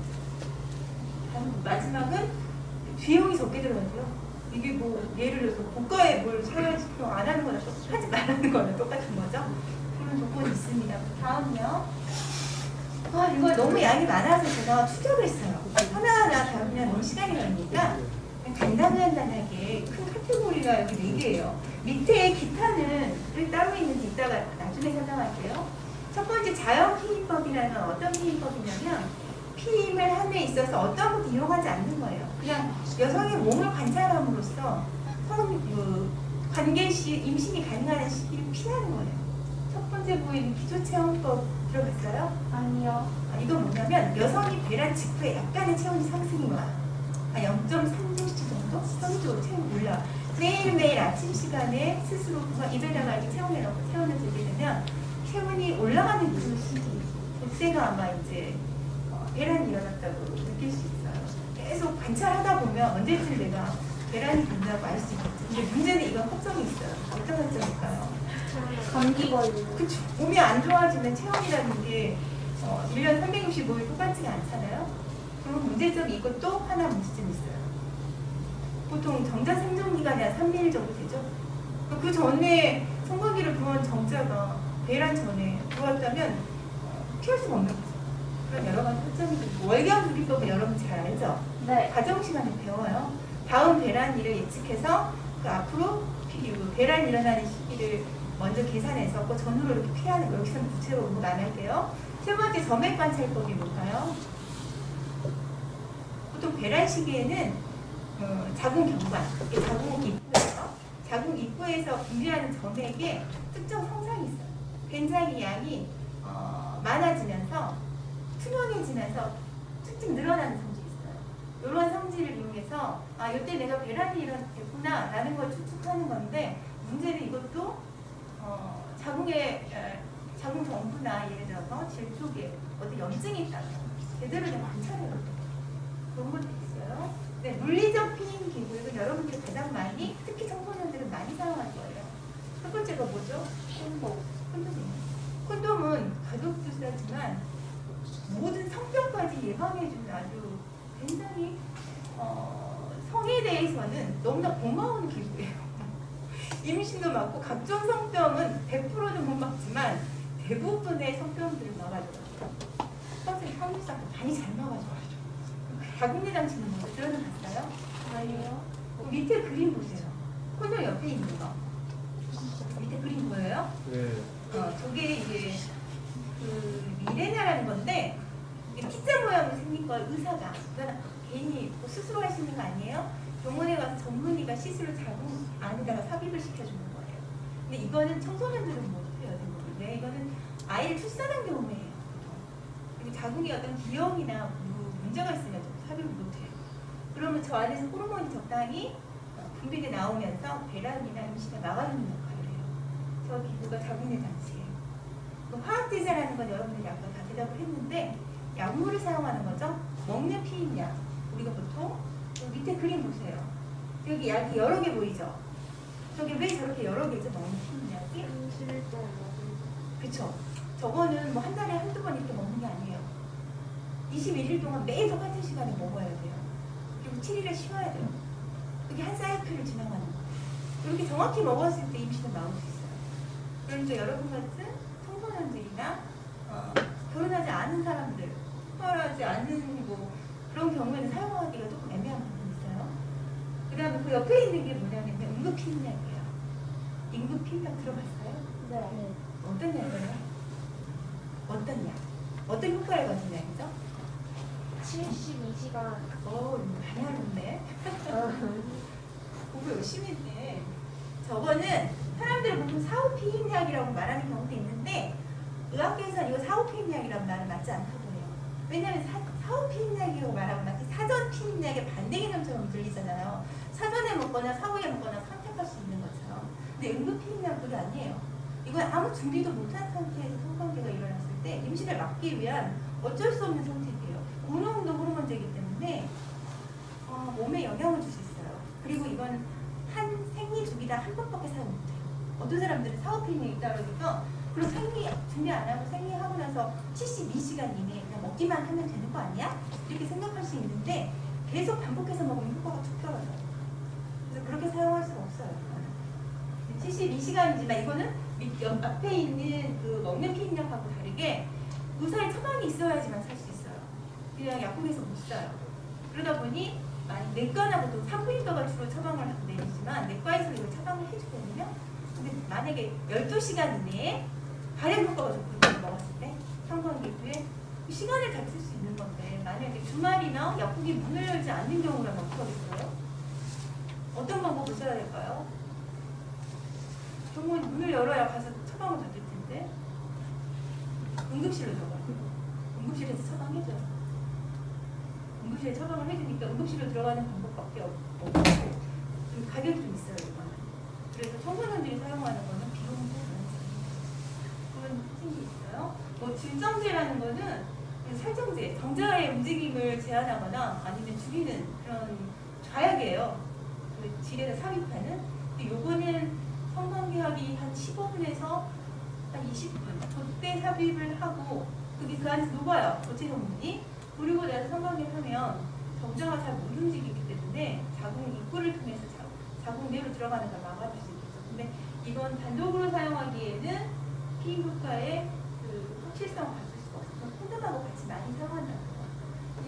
마지막은 비용이 적게 들어가고요. 이게 뭐 예를 들어서 고가에 뭘 사야지 안 하는 거나 하지 말라는 거나 똑같은 거죠. 그런 조건이 있습니다. 다음요. 이거 너무 양이 많아서 제가 추격을 했어요. 하나하나 다루면 너무 시간이 걸리니까 간단하게 큰 카테고리가 여기 4개예요. 밑에 기타는 따로 있는데 이따가 나중에 설명할게요. 첫 번째 자연 피임법이라는 건 어떤 피임법이냐면 피임을 함에 있어서 어떤 것도 이용하지 않는 거예요. 그냥 여성의 몸을 관찰함으로써 관계 시 임신이 가능한 시기를 피하는 거예요. 첫 번째 부위는 기초체온법 들어봤어요? 아니요. 이건 뭐냐면 여성이 배란 직후에 약간의 체온이 상승이 와요. 0.3cm 정도? 선적으로 체온이 올라. 매일매일 아침 시간에 스스로 입에다가 이렇게 체온을 넣고 체온을 재게 되면 체온이 올라가는 그 시기, 그때가 아마 이제 배란이 일어났다고 느낄 수 있어요. 계속 관찰하다 보면 언제쯤 내가 배란이 된다고 알 수 있겠죠. 근데 문제는 이건 허점이 있어요. 어떤 허점일까요? 감기 걸리는. 그쵸. 몸이 안 좋아지면 체온이라는 게 1년 365일 똑같지가 않잖아요. 그럼 문제점이 이것도 하나 문제점이 있어요. 보통 정자 생존 기간이 한 3일 정도 되죠. 그 전에 성관계를 그런 정자가 배란 전에 들어왔다면 피할 수가 없는 거죠. 그런 여러 가지 허점이 있고 월경 주기법은 여러분 잘 알죠? 네. 가정 시간에 배워요. 다음 배란일을 예측해서 그 앞으로 배란 일어나는 시기를 먼저 계산해서 그 전후로 이렇게 피하는 거. 여기서는 구체적으로 안 할게요. 세 번째 점액 관찰법이 뭘까요? 보통 배란 시기에는 자궁 경관, 자궁 입구에서 분비하는 점액에 특정 성상이 있어요. 굉장히 양이 많아지면서 투명해지면서 쭉쭉 늘어나는 성질이 있어요. 이런 성질을 이용해서 이때 내가 배란이 일어났구나 라는 걸 추측하는 건데 문제는 이것도 자궁 정부나 예를 들어서 질 쪽에 어디 염증이 있다면 제대로 좀 관찰해요. 그런 것도 있어요. 네, 물리적 피임 기구 이건 여러분들이 가장 많이 특히 청소년들은 많이 사용할 거예요. 첫 번째가 뭐죠? 콘돔은 가격도 싸지만 모든 성병까지 예방해주는 아주 굉장히 성에 대해서는 너무나 고마운 기구예요. 임신도 막고 각종 성병은 100%는 못 막지만 대부분의 성병들을 막아줘요. 선생님 성유사도 많이 잘 막아줘요. 자궁내 장치는 먼저 들어봤어요? 아니요. 밑에 그림 보세요. 콘돔 옆에 있는 거. 밑에 그림 보여요? 네. 저게 이제 그 미레나라는 건데 이게 피자 모양으로 생긴 걸 의사가 그러니까 개인이 뭐 스스로 할 수 있는 거 아니에요? 병원에 가서 전문의가 시술을 자궁 안에다가 삽입을 시켜주는 거예요. 근데 이거는 청소년들은 못 해요. 왜? 이거는 아이를 출산한 경우에요. 그리고 자궁에 어떤 기형이나 문제가 있으면 삽입을 못해요. 그러면 저 안에서 호르몬이 적당히 분비돼 나오면서 배란이나 임신을 막아주는 역할을 해요. 저 기구가 자궁내 장치예요. 그 화학제자라는 건 여러분들이 아까 다 대답을 했는데 약물을 사용하는 거죠. 먹는 피임약. 우리가 보통 여기 밑에 그림 보세요. 여기 약이 여러 개 보이죠? 저게 왜 저렇게 여러 개죠? 먹는 피임약이? 그쵸? 저거는 뭐 한 달에 한두 번 이렇게 먹는 게 아니에요. 21일 동안 매일 똑같은 시간에 먹어야 돼요. 그리고 7일을 쉬어야 돼요. 그게 한 사이클을 지나가는 거예요. 이렇게 정확히 먹었을 때 임신을 막을 수 있어요. 그러니까 여러분 같은 청소년들이나 결혼하지 않은 사람들, 결혼하지 않는 뭐 그런 경우에는 사용하기가 조금 애매한 부분이 있어요. 그 다음에 그 옆에 있는 게 뭐냐면 응급피임약이에요. 응급피임약 들어봤어요? 네. 어떤 약이에요? 어떤 약? 어떤 효과를 가진 약이죠? 72시간. 많이 하는데. 공부 열심히 했네. 저거는 사람들이 보통 사후피임약이라고 말하는 경우도 있는데 의학계에서는 이거 사후피임약이라는 말은 맞지 않다고 해요. 왜냐하면 사후피임약이라고 말하면 마치 사전피임약의 반대 개념처럼 들리잖아요. 사전에 먹거나 사후에 먹거나 선택할 수 있는 것처럼. 근데 응급피임약 그게 아니에요. 이건 아무 준비도 못한 상태에서 성관계가 일어났을 때 임신을 막기 위한 어쩔 수 없는 선택이에요. 고농도 호르몬제이기 때문에 몸에 영향을 줄 수 있어요. 그리고 이건 한 생리 주기당 한 번밖에 사용 못해요. 어떤 사람들은 사후피임약이 있다고 해서 그럼 준비 안 하고 생리하고 나서 72시간 이내에 그냥 먹기만 하면 되는 거 아니야? 이렇게 생각할 수 있는데 계속 반복해서 먹으면 효과가 툭 떨어져요. 그래서 그렇게 사용할 수가 없어요. 72시간이지만 이거는 앞에 있는 그 먹는 피임약하고 다르게 의사의 처방이 있어야지만 살 수 있어요. 그냥 약국에서 못 사요. 그러다 보니 내과나 보통 산부인과가 주로 처방을 하고 내리지만 내과에서 이걸 처방을 해주거든요. 근데 만약에 12시간 이내에 발열 효과가 좋거든요. 먹었을 때 성관계 후에 시간을 잘 쓸 수 있는 건데 만약에 주말이나 약국이 문을 열지 않는 경우라면 어떡하겠어요? 어떤 방법을 써야 될까요? 병원 문을 열어야 가서 처방을 받을 텐데 응급실로 들어가요. 응급실에서 처방해줘요. 응급실에 처방을 해주니까 응급실로 들어가는 방법밖에 없고 좀 가격이 좀 있어요. 이거는. 그래서 청소년들이 사용하는 거는 비용도 그런 특징이 있어요. 뭐 질정제라는 거는 살정제, 정자의 움직임을 제한하거나 아니면 줄이는 그런 좌약이에요. 그 질에다 삽입하는. 근데 요거는 성관계하기 한 15분에서 한 20분 그때 삽입을 하고 그게 그 안에서 녹아요. 고체 성분이. 그리고 나서 성관계를 하면 정자가 잘 못 움직이기 때문에 자궁 입구를 통해서 자궁 내로 들어가는 걸 막아줄 수 있겠죠. 근데 이건 단독으로 사용하기에는 피임 효과의 그 확실성을 갖출 수가 없어서 콘돔하고 같이 많이 사용한다는 거예요.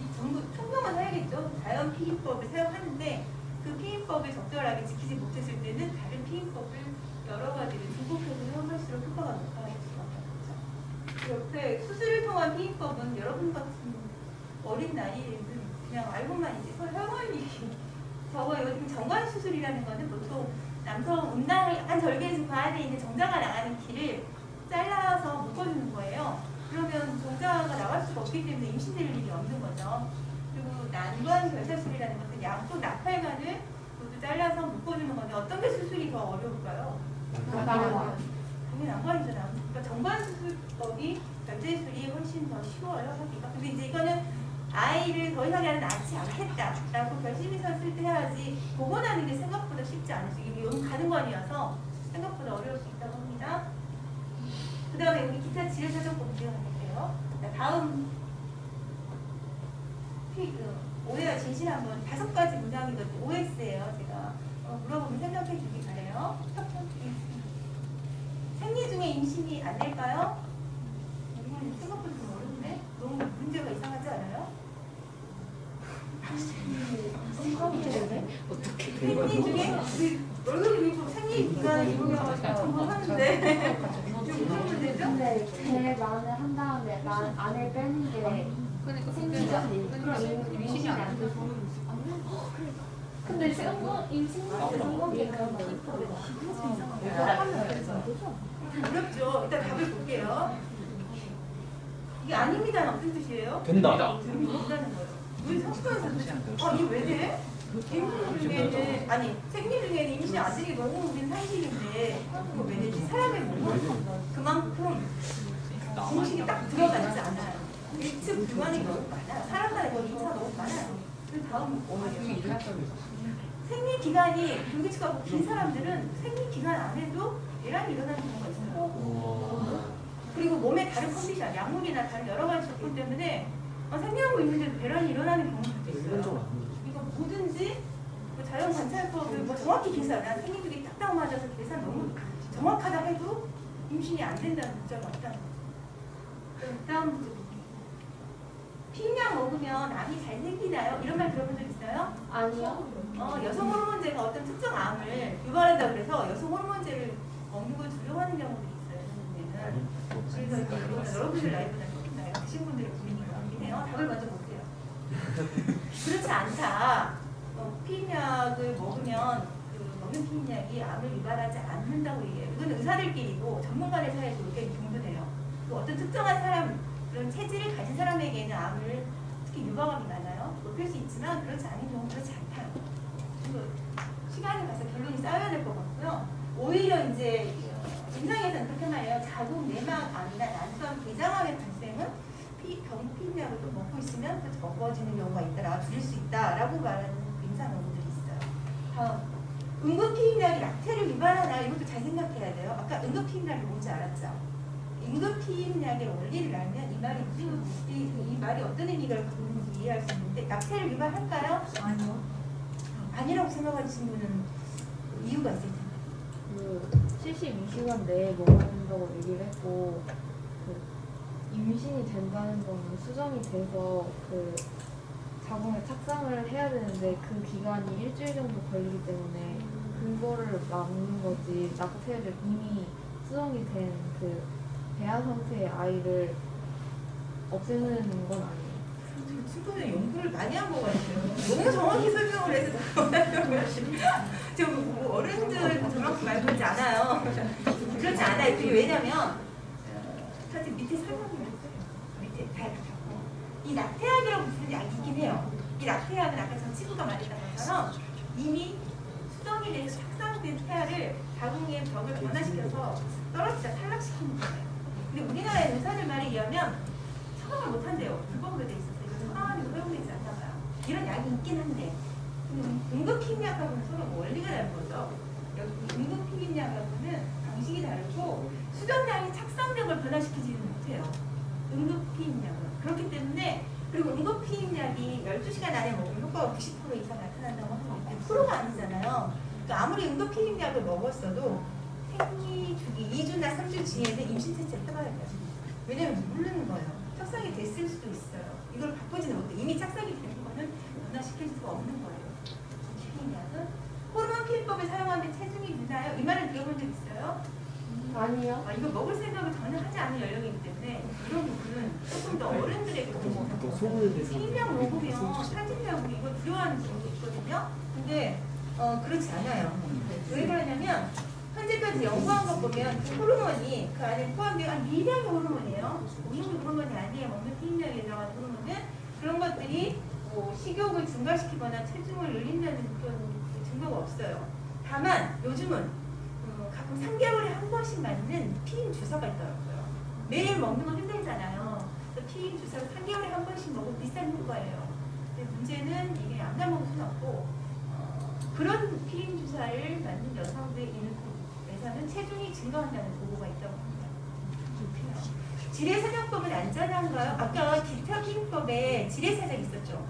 이 전부 총명은 해야겠죠. 자연 피임법을 사용하는데 그 피임법을 적절하게 지키지 못했을 때는 다른 피임법을 여러 가지를 중복해서 사용할수록 효과가 높아질 수밖에 없죠. 옆에 수술을 통한 피임법은 여러분 같은 어린 나이에는 그냥 알고만 이제 혈관이 저거 요즘 정관 수술이라는 거는 보통 남성 음낭을 약간 절개해서 과아에 있는 정자가 나가는 길을 잘라서 묶어주는 거예요. 그러면 정자가 나갈 수가 없기 때문에 임신될 일이 없는 거죠. 그리고 난관 결사술이라는 것은 양쪽 나팔관을 모두 잘라서 묶어주는 건데 어떤 게 수술이 더 어려울까요? 난관. 당연히 난관이잖아요. 그러니까 정관 수술법이 결제술이 훨씬 더 쉬워요 하기가. 근데 이제 이거는 아이를 더 이상은 낳지 않겠다라고 결심이 섰을 때 해야지 복원하는 게 생각보다 쉽지 않을 수 있어요. 이게 너무 가능관이어서 생각보다 어려울 수 있다고 합니다. 그 다음에 우리 기타 질의사정법 기억할게요. 다음 오해와 진실 한번 5가지 문항이거든요. OX예요. 제가 물어보면 생각해 주기 바래요. 첫 번째 생리 중에 임신이 안 될까요? 이건 생각보다 좀 어렵네. 너무 문제가 이상하지 않아요? 생리 중에 얼굴이 이거 생리 기간을 이용해가지고 점검하는데 무슨 문제죠? 근데 제 만을 한 다음에 안을 빼는 게 생리가 임신이 안 돼서. 근데 임신할 때 성관계 그런 거 어렵죠. 일단 답을 볼게요. 이게 아닙니다는 무슨 뜻이에요? 된다. 된다는 거예요. 왜 성과에서 이게 왜 돼? 임신 중에는 아니 생리 중에는 임신 안 되는 게 너무 우린 사실인데 그거 왜 되지? 사람의 몸은 그만큼 공식이 딱 들어가 있지 않아요. 일측 불만이 너무 많아요. 사람마다 이거 2차 너무 많아요. 그 다음 생리 기간이 불규칙하고 긴 사람들은 생리 기간 안에도 대란이 일어나는 경우가 있어요. 그리고 몸의 다른 컨디션, 약물이나 다른 여러 가지 조건 때문에 생리하고 있는데도 대란이 일어나는 경우도 있어요. 이거 뭐든지 자연 관찰법을 정확히 계산, 난 생리 중에 딱딱 맞아서 계산 너무 정확하다 해도 임신이 안 된다는 문자가 왔다는 거예요. 다음 문제 볼게요. 피임약 먹으면 암이 잘 생기나요? 이런 말 들어본 적 있어요? 아니요. 여성 호르몬제가 어떤 특정 암을 유발한다 그래서 여성 호르몬제를 먹는 걸 두려워하는 경우도 있어요. 그래서 이제 여러분들 나이보다 조금 나이가 드신 분들의 고민이 많긴 해요. 답을 먼저 볼게요. 그렇지 않다. 피임약을 먹으면 먹는 피임약이 암을 유발하지 않는다고 얘기해요. 이건 의사들끼리고 전문가들 사이에서 의견이 동등해요. 어떤 특정한 사람, 그런 체질을 가진 사람에게는 암을 특히 유방암이 많아요. 높일 수 있지만 그렇지 않은 경우는 그렇지 않다요. 그리고 시간이 가서 결론이 쌓여야 될 것 같고요. 오히려 이제 임상에서는 그렇게 말해요. 자궁 내막암이나 난소암 대장암의 발생은 피임약을 또 먹고 있으면 또 적어지는 경우가 있더라, 줄일 수 있다라고 말하는 임상 연구들이 있어요. 다음, 응급 피임약이 약태를 유발하나요? 이것도 잘 생각해야 돼요. 아까 응급 피임약이 뭔지 알았죠? 임금 피임약의 원리를 알면 이 말이 어떤 의미를 갖고 있는지 이해할 수 있는데 낙태를 위반할까요? 아니요. 아니라고 생각하시는 분은 이유가 있을 텐데. 그 72시간 내에 먹어야 된다고 얘기를 했고 그 임신이 된다는 거는 수정이 돼서 그 자궁에 착상을 해야 되는데 그 기간이 일주일 정도 걸리기 때문에 그거를 막는 거지 낙태를 이미 수정이 된 그 배아 상태의 아이를 없애는 건 아니에요. 친구는 연구를 많이 한 것 같아요. 너무 정확히 설명을 해서 저 어른들 저만큼 말고 있지 않아요. 그렇지 않아요. 그게 왜냐면 사실 밑에 설명이 있어요. 밑에 다 이렇게 잡고 이 낙태약이라고 부르는 약이 있긴 해요. 이 낙태약은 아까 전 친구가 말했던 것처럼 이미 수정이 돼서 착상된 태아를 자궁의 벽을 변화시켜서 떨어지다 탈락시키는 거예요. 근데 우리나라의 의사들 말에 의하면 처방을 못 한대요. 불법으로 돼 있어서 이거 처방하는 거 허용되지 않나 봐요. 이런 약이 있긴 한데 응급피임약하고는 서로 원리가 다른 거죠. 여기 응급피임약하고는 방식이 다르고 수정량이 착상된 걸 변화시키지는 못해요. 응급피임약은 그렇기 때문에 그리고 응급피임약이 12시간 안에 먹으면 효과가 90% 이상 나타난다고 하는데 100%가 아니잖아요. 그러니까 아무리 응급피임약을 먹었어도 생리주기 2주나 3주 지내서 임신 테스트를 해봐야 돼요. 왜냐면 모르는 거예요. 착상이 됐을 수도 있어요. 이걸 바꾸지는 못해. 이미 착상이 된 거는 변화시킬 수가 없는 거예요. 피임약은 호르몬 피임법을 사용하면 체중이 늘나요? 이 말은 들어본 적 있어요? 아니요. 이거 먹을 생각을 전혀 하지 않는 연령이기 때문에 이런 부분은 조금 더 어른들에게 피임약 먹으면 사진냐고 이거 두려워하는 분도 있거든요. 근데 그렇지 않아요. 왜 그러냐면 현재까지 연구한 것 보면 그 호르몬이 그 안에 포함된 미량의 호르몬이에요. 먹는 호르몬이 아니에요. 먹는 피임약에 들어가는 호르몬은 그런 것들이 뭐 식욕을 증가시키거나 체중을 늘린다는 그런 증거가 없어요. 다만 요즘은 가끔 3개월에 한 번씩 맞는 피임 주사가 있더라고요. 매일 먹는 건 힘들잖아요. 그래서 피임 주사를 3개월에 한 번씩 먹으면 비싼 효과예요. 근데 문제는 이게 안 먹을 수는 없고 그런 피임 주사를 맞는 여성들에서는 체중이 증가한다는 보고가 있다고 합니다. 지뢰사정법은 안전한가요? 아까 기타 피임법에 지뢰사정이 있었죠.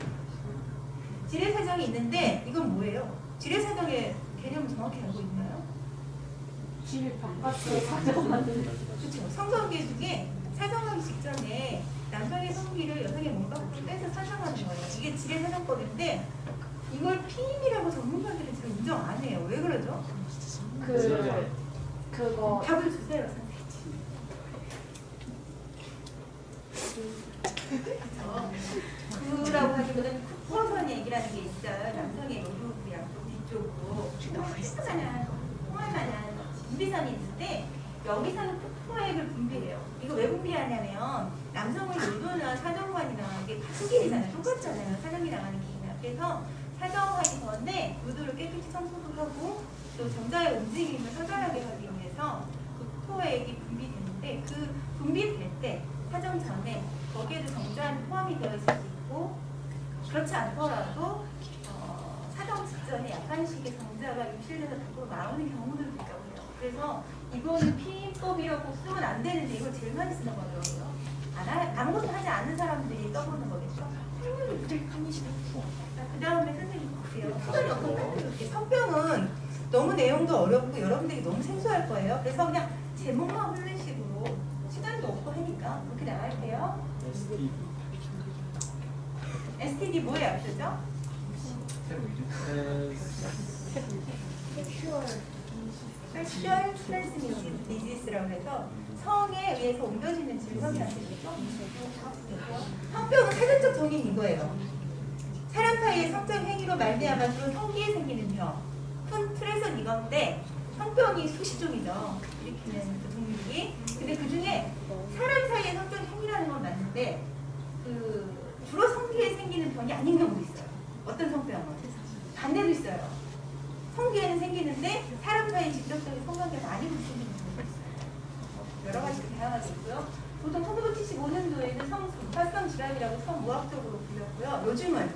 지뢰사정이 있는데 이건 뭐예요? 지뢰사정의 개념을 정확히 알고 있나요? 길 바깥에 사정하는 그렇죠. 성관계 중에 사정하기 직전에 남성의 성기를 여성의 몸 밖으로 빼서 사정하는 거예요. 이게 지뢰사정법인데 이걸 피임이라고 전문가들은 잘 인정 안 해요. 왜 그러죠? 그거 답을 주세요, 선생님. 그라고 하기보다는 쿠퍼선 얘기라는 게 있어요. 남성의 요도부 양쪽 뒤쪽으로 휘스만한 홍알만한 분비선이 있는데 여기서는 쿠퍼액을 분비해요. 이거 왜 분비하냐면 남성의 요도나 사정관이나 이게 같은 길이잖아요. 똑같잖아요. 사정이 나가는 길이나. 그래서 사정하기 전에 요도를 깨끗이 청소를 하고 또 정자의 움직임을 서절하게 하기 위해서 그 쿠퍼액이 분비되는데 그 분비될 때 사정 전에 거기에도 정자는 포함이 되어 있을 수 있고 그렇지 않더라도 사정 직전에 약간씩의 정자가 유실돼서 밖으로 나오는 경우들도 있다고 해요. 그래서 이거는 피임법이라고 쓰면 안 되는데 이걸 제일 많이 쓰는 거더라고요. 아무것도 하지 않는 사람들이 떠보는 거겠죠. 그 다음에 선생님 보세요. 시간이 없는 것 성병은 너무 내용도 어렵고 여러분들이 너무 생소할 거예요. 그래서 그냥 제목만 흐르는 식으로 시간도 없고 하니까 그렇게 나갈게요. STD 뭐의 앞서죠? 섹슈얼 트랜스미션 디지스라고 해서 성에 의해서 옮겨지는 질병이라는 뜻이죠. 성병은 사전적 정의는 이거예요. 사람 사이의 성적 행위로 말미암아 주로 성기에 생기는 병. 큰 틀에서 이건데 성병이 수십 종이죠. 일으키는 그 종류이. 근데 그 중에 사람 사이의 성적 행위라는 건 맞는데 주로 성기에 생기는 병이 아닌 경우도 있어요. 어떤 성병은 반대도 있어요. 성기에는 생기는데 사람 사이 직접적인 성관계가 아니고 생기는 경우도 있어요. 여러 가지 다양하게 있고요. 보통 1975년도에는 성발성 질환이라고 성무학적으로 불렸고요. 요즘은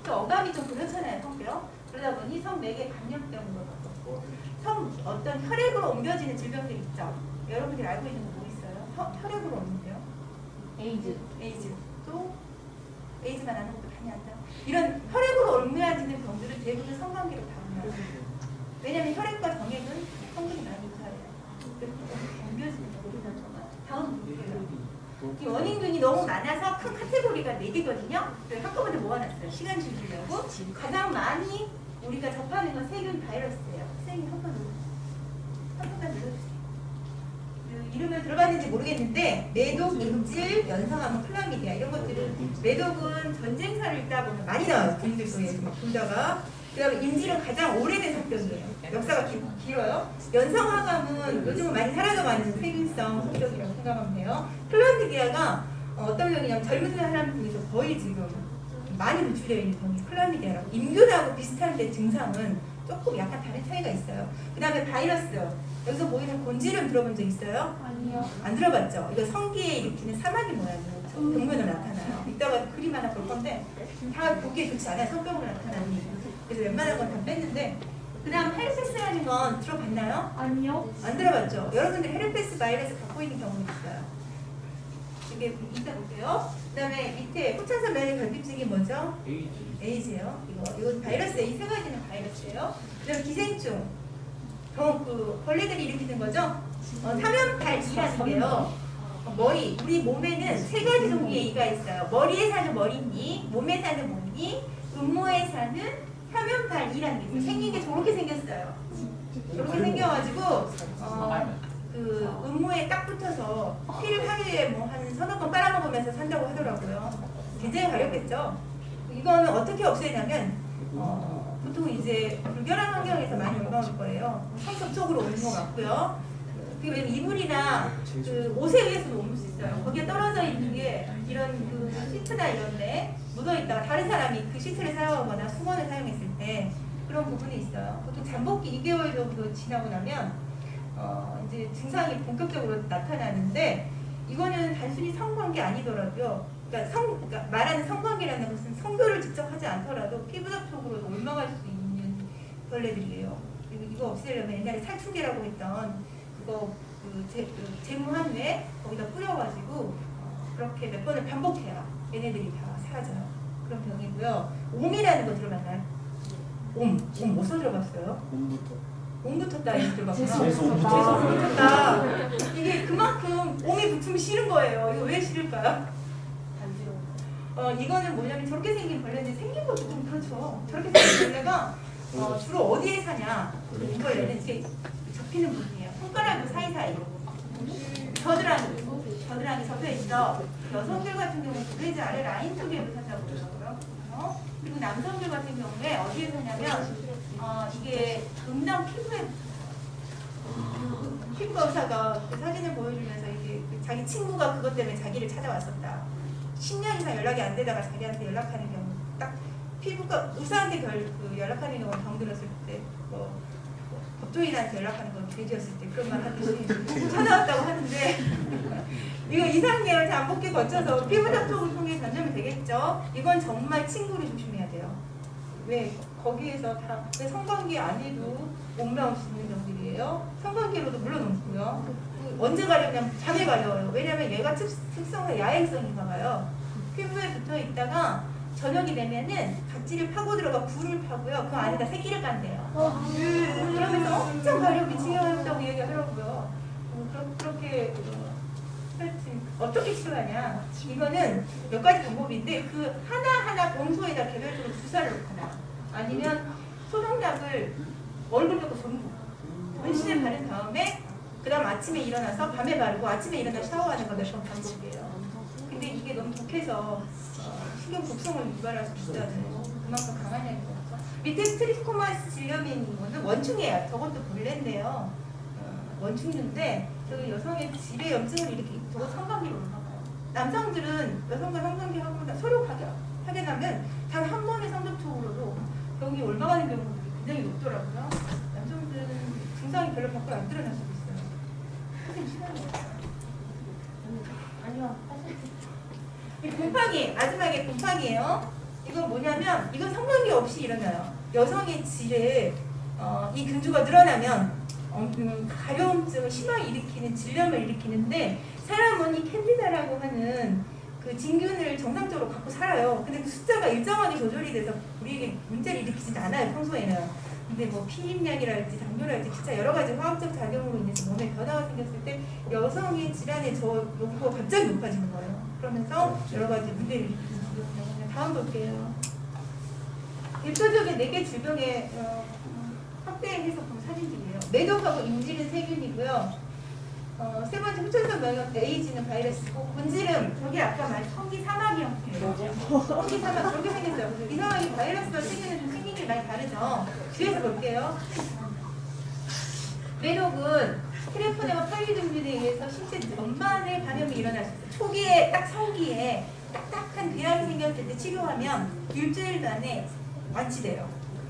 또 어감이 좀 그렇잖아요, 성병. 그러다 보니 성매개 감염병으로 바꿨고 어떤 혈액으로 옮겨지는 질병들이 있죠. 여러분들이 알고 있는 거 뭐 있어요? 혈액으로 오는데요. 에이즈. 에이즈. 또 에이즈가 나는 것도 많이 한다. 이런 혈액으로 옮겨지는 병들은 대부분 성관계로 다 옮겨요. 왜냐면 혈액과 정액은 성분이 많이 유사해요. 그래서 옮겨지는 경우가 정말 다음 볼게요. 이 원인균이 너무 많아서 큰 카테고리가 4개거든요. 그래서 한꺼번에 모아놨어요. 시간 줄이려고. 가장 많이 우리가 접하는 건 세균 바이러스예요. 선생님 한 번만 눌러주세요. 그 이름을 들어봤는지 모르겠는데 매독, 인질, 연상암, 클라미디아 이런 것들은 매독은 전쟁사를 읽다 보면 많이 나와요. 본인들 속에서 막 돌다가. 그 다음에 인질은 가장 오래된 성격이에요. 역사가 길어요. 연상화감은 요즘은 많이 사라져가는 세균성 성격이라고 생각하면 돼요. 클라미디아가 어떤 병이냐면 젊은 사람 중에서 거의 지금 많이 노출되어 있는 병이 클라미디아라고. 임균하고 비슷한데 증상은 조금 약간 다른 차이가 있어요. 그 다음에 바이러스. 여기서 보이는 곤지름 들어본 적 있어요? 아니요. 안 들어봤죠? 이거 성기에 일으키는 사마귀 모양이에요. 병면으로 나타나요. 이따가 그림 하나 볼 건데 다 보기에 좋지 않아요. 성병으로 나타나는 게. 그래서 웬만한 건 다 뺐는데 그 다음 헤르페스라는 건 들어봤나요? 아니요. 안 들어봤죠? 여러분들 헤르페스 바이러스 갖고 있는 경우는 있어요. 이게 이따 볼게요. 그 다음에 밑에 후천성 면역 결핍증이 뭐죠? 에이즈예요. 이거 바이러스예요. 이 세 가지는 바이러스예요. 그 다음에 기생충. 그 벌레들이 일으키는 거죠? 사면발이라는 게요. 머리, 우리 몸에는 세 가지 종류의 이가 있어요. 머리에 사는 머리니, 몸에 사는 몸니, 음모에 사는 사면발이라는 게 있어요. 생긴 게 저렇게 생겼어요. 저렇게 생겨가지고 그 음모에 딱 붙어서 피를 하루에 뭐 한 서너 번 빨아먹으면서 산다고 하더라고요. 굉장히 가렵겠죠? 이거는 어떻게 없애냐면 보통 이제 불결한 환경에서 많이 올라올 거예요. 성적 쪽으로 오는 것 같고요. 그게 왜냐면 이불이나 그 옷에 의해서도 옮을 수 있어요. 거기에 떨어져 있는 게 이런 그 시트나 이런데 묻어있다가 다른 사람이 그 시트를 사용하거나 수건을 사용했을 때 그런 부분이 있어요. 보통 잠복기 2개월 정도 지나고 나면 이제 증상이 본격적으로 나타나는데 이거는 단순히 성관계 아니더라도요. 그러니까 말하는 성관계라는 것은 성교를 직접 하지 않더라도 피부 접촉으로 올라갈 수 있는 벌레들이에요. 그리고 이거 없애려면 옛날에 살충제라고 했던 그거 제무한뇌 거기다 뿌려가지고 그렇게 몇 번을 반복해야 얘네들이 다 사라져요. 그런 병이고요. 옴이라는 거 들어봤나요? 옴 못 들어봤어요? 옴 붙었다 이거 들어봤구나. 재수 옴 붙었다. 이게 그만큼 옴이 붙으면 싫은 거예요. 이거 왜 싫을까요? 이거는 뭐냐면 저렇게 생긴 벌레인데 생긴 것도 좀 그렇죠. 저렇게 생긴 벌레가 주로 어디에 사냐? 이 벌레는 이렇게 접히는 부분이에요. 손가락 사이사이. 겨드랑이 접혀있어. 여성들 같은 경우는 두개지 아래 라인 쪽에도 산다고 그러더라고요. 그리고 남성들 같은 경우에 어디에 사냐면 이게 음낭 피부에 피부과 의사가 그 사진을 보여주면서 이게 자기 친구가 그것 때문에 자기를 찾아왔었다. 10년 이상 연락이 안 되다가 자기한테 연락하는 경우 딱 피부과 의사한테 연락하는 경우는 병들었을 때 법조인한테 연락하는 건 돼지였을 때 그런 말 하듯이 찾아왔다고 하는데 이거 이상계열 잠복기 거쳐서 피부 접촉을 통해 전염이 되겠죠. 이건 정말 친구를 조심해야 돼요. 왜? 거기에서 다 성관계 안에도 옮나올 수 있는 병들이에요. 성관계로도 물론 옮고요. 언제 가려면 잠에 가려워요. 왜냐면 얘가 특성은 야행성인가 봐요. 피부에 붙어 있다가 저녁이 되면은 각질을 파고 들어가 불을 파고요. 그 안에다 새끼를 깐대요. 그러면서 엄청 가렵게 징역한다고 얘기하더라고요. 그렇게 하여튼 어떻게 치료하냐? 이거는 몇 가지 방법인데 그 하나하나 본소에다 개별적으로 주사를 놓거나 아니면 소독약을 얼굴 덮고 전부 전신에 바른 다음에 그 다음 아침에 일어나서 밤에 바르고 아침에 일어나 샤워하는 거 몇 번 방법이에요. 근데 이게 너무 독해서 신경 독성을 유발할 수 있다는 그만큼 강한 약인 거죠. 밑에 스트리코마스 질염인 거는 원충이에요. 저것도 벌레인데요. 원충류인데 그 여성의 질의 염증을 이렇게 저거 성관계로 올라가요. 남성들은 여성과 성관계 하고 서로 하게 나면 단 한 번의 성접촉으로도 병이 올라가는 경우들이 굉장히 높더라고요. 남성들은 증상이 별로 밖으로 안 드러날 수도 있어요. 선생님 싫어요? 아니요. 이 곰팡이, 마지막에 곰팡이에요. 이건 뭐냐면 이건 성관계 없이 일어나요. 여성의 질에 이 균주가 늘어나면 가려움증을 심하게 일으키는 질염을 일으키는데 사람은 이 캔디다라고 하는 그 진균을 정상적으로 갖고 살아요. 근데 그 숫자가 일정하게 조절이 돼서 우리에게 문제를 일으키지 않아요, 평소에는. 근데 뭐 피임약이랄지 당뇨랄지 진짜 여러 가지 화학적 작용으로 인해서 몸에 변화가 생겼을 때 여성의 질환의 요구가 갑자기 높아지는 거예요. 그러면서 여러 가지 문제를 일으키는 질병이라고. 다음 볼게요. 대표적인 4개 질병의 확대해서 본 사진들이에요. 매독하고 인질은 세균이고요. 세 번째 후천성 면역 에이즈는 바이러스고, 본질은 저기 아까 말한 성기 사마귀 형태예요. 성기 사마귀 저렇게 생겼어요. 이상하게 바이러스가 생기는 좀 생긴 게 많이 다르죠. 뒤에서 볼게요. 매독은 트레포네와 팔리둥균에 의해서 신체 전반에 감염이 일어날 수 있어요. 초기에 딱 성기에 딱딱한 궤양이 생겼을 때 치료하면 일주일 만에 완치돼요.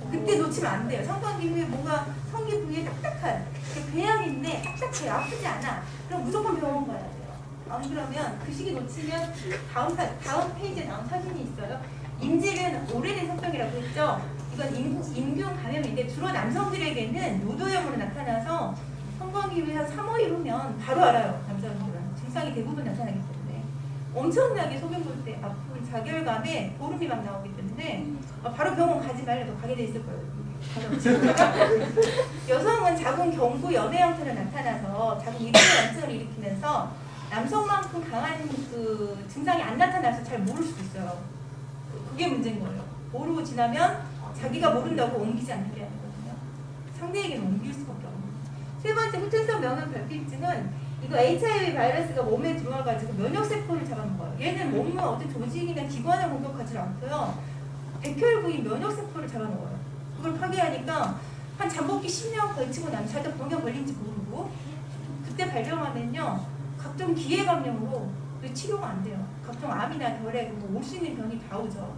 그때 놓치면 안 돼요. 성관계 후에 뭔가 성기 부위에 딱딱한 궤양인데 딱딱해, 아프지 않아. 그럼 무조건 병원 가야 돼요. 안 그러면 그 시기 놓치면 다음 페이지에 나온 사진이 있어요. 인질은 오래된 성병이라고 했죠. 이건 임균 감염인데 주로 남성들에게는 요도염으로 나타나서 성관계 후에 한 3월 이후면 바로 알아요. 남자분들은 증상이 대부분 나타나기 때문에 엄청나게 소변 볼 때 아픈 자결감에 보름이 막 나오기 때문에 바로 병원 가지 말라도 가게 돼 있을 거예요. 여성은 자궁 경부 연애 형태로 나타나서 자궁 이동의 염증을 일으키면서 남성만큼 강한 그 증상이 안 나타나서 잘 모를 수도 있어요. 그게 문제인 거예요. 모르고 지나면 자기가 모른다고 옮기지 않는 게 아니거든요. 상대에게는 옮길 수밖에 없는 거예요. 세 번째 후천성 면역 결핍증은 이거 HIV 바이러스가 몸에 들어와가지고 면역세포를 잡아먹어요. 얘는 몸의 어떤 조직이나 기관을 공격하지 않고요. 백혈 부위 면역세포를 잡아먹어요. 그걸 파괴하니까 한 잠복기 10년 걸치고 나면 자기가 병에 걸린지 모르고, 그때 발병하면요 각종 기해 감염으로 치료가 안 돼요. 각종 암이나 결핵, 올 수 있는 병이 다 오죠.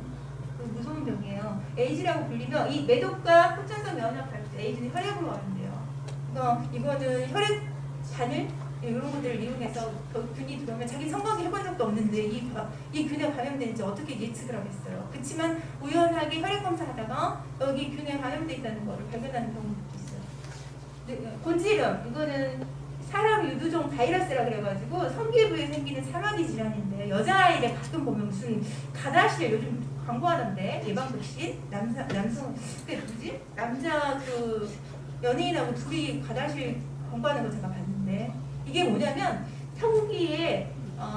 무서운 병이에요. 에이즈라고 불리며 이 매독과 후천성 면역 결핍 에이즈는 혈액으로 와는데요. 그러니까 이거는 혈액 바늘 이런 것들을 이용해서 균이 들어오면 자기 성관계 해본 적도 없는데 이 균에 감염되는지 어떻게 예측을 하겠어요. 그렇지만 우연하게 혈액 검사하다가 여기 균에 감염돼 있다는 것을 발견하는 경우도 있어요. 본질은 이거는 사람 유두종 바이러스라 그래가지고 성기 부위에 생기는 사마귀 질환인데, 여자아이들 가끔 보면 무슨 가다실 요즘 광고하던데 예방백신 남자 그 연예인하고 둘이 가다실 광고하는 거 제가 봤는데, 이게 뭐냐면 성기에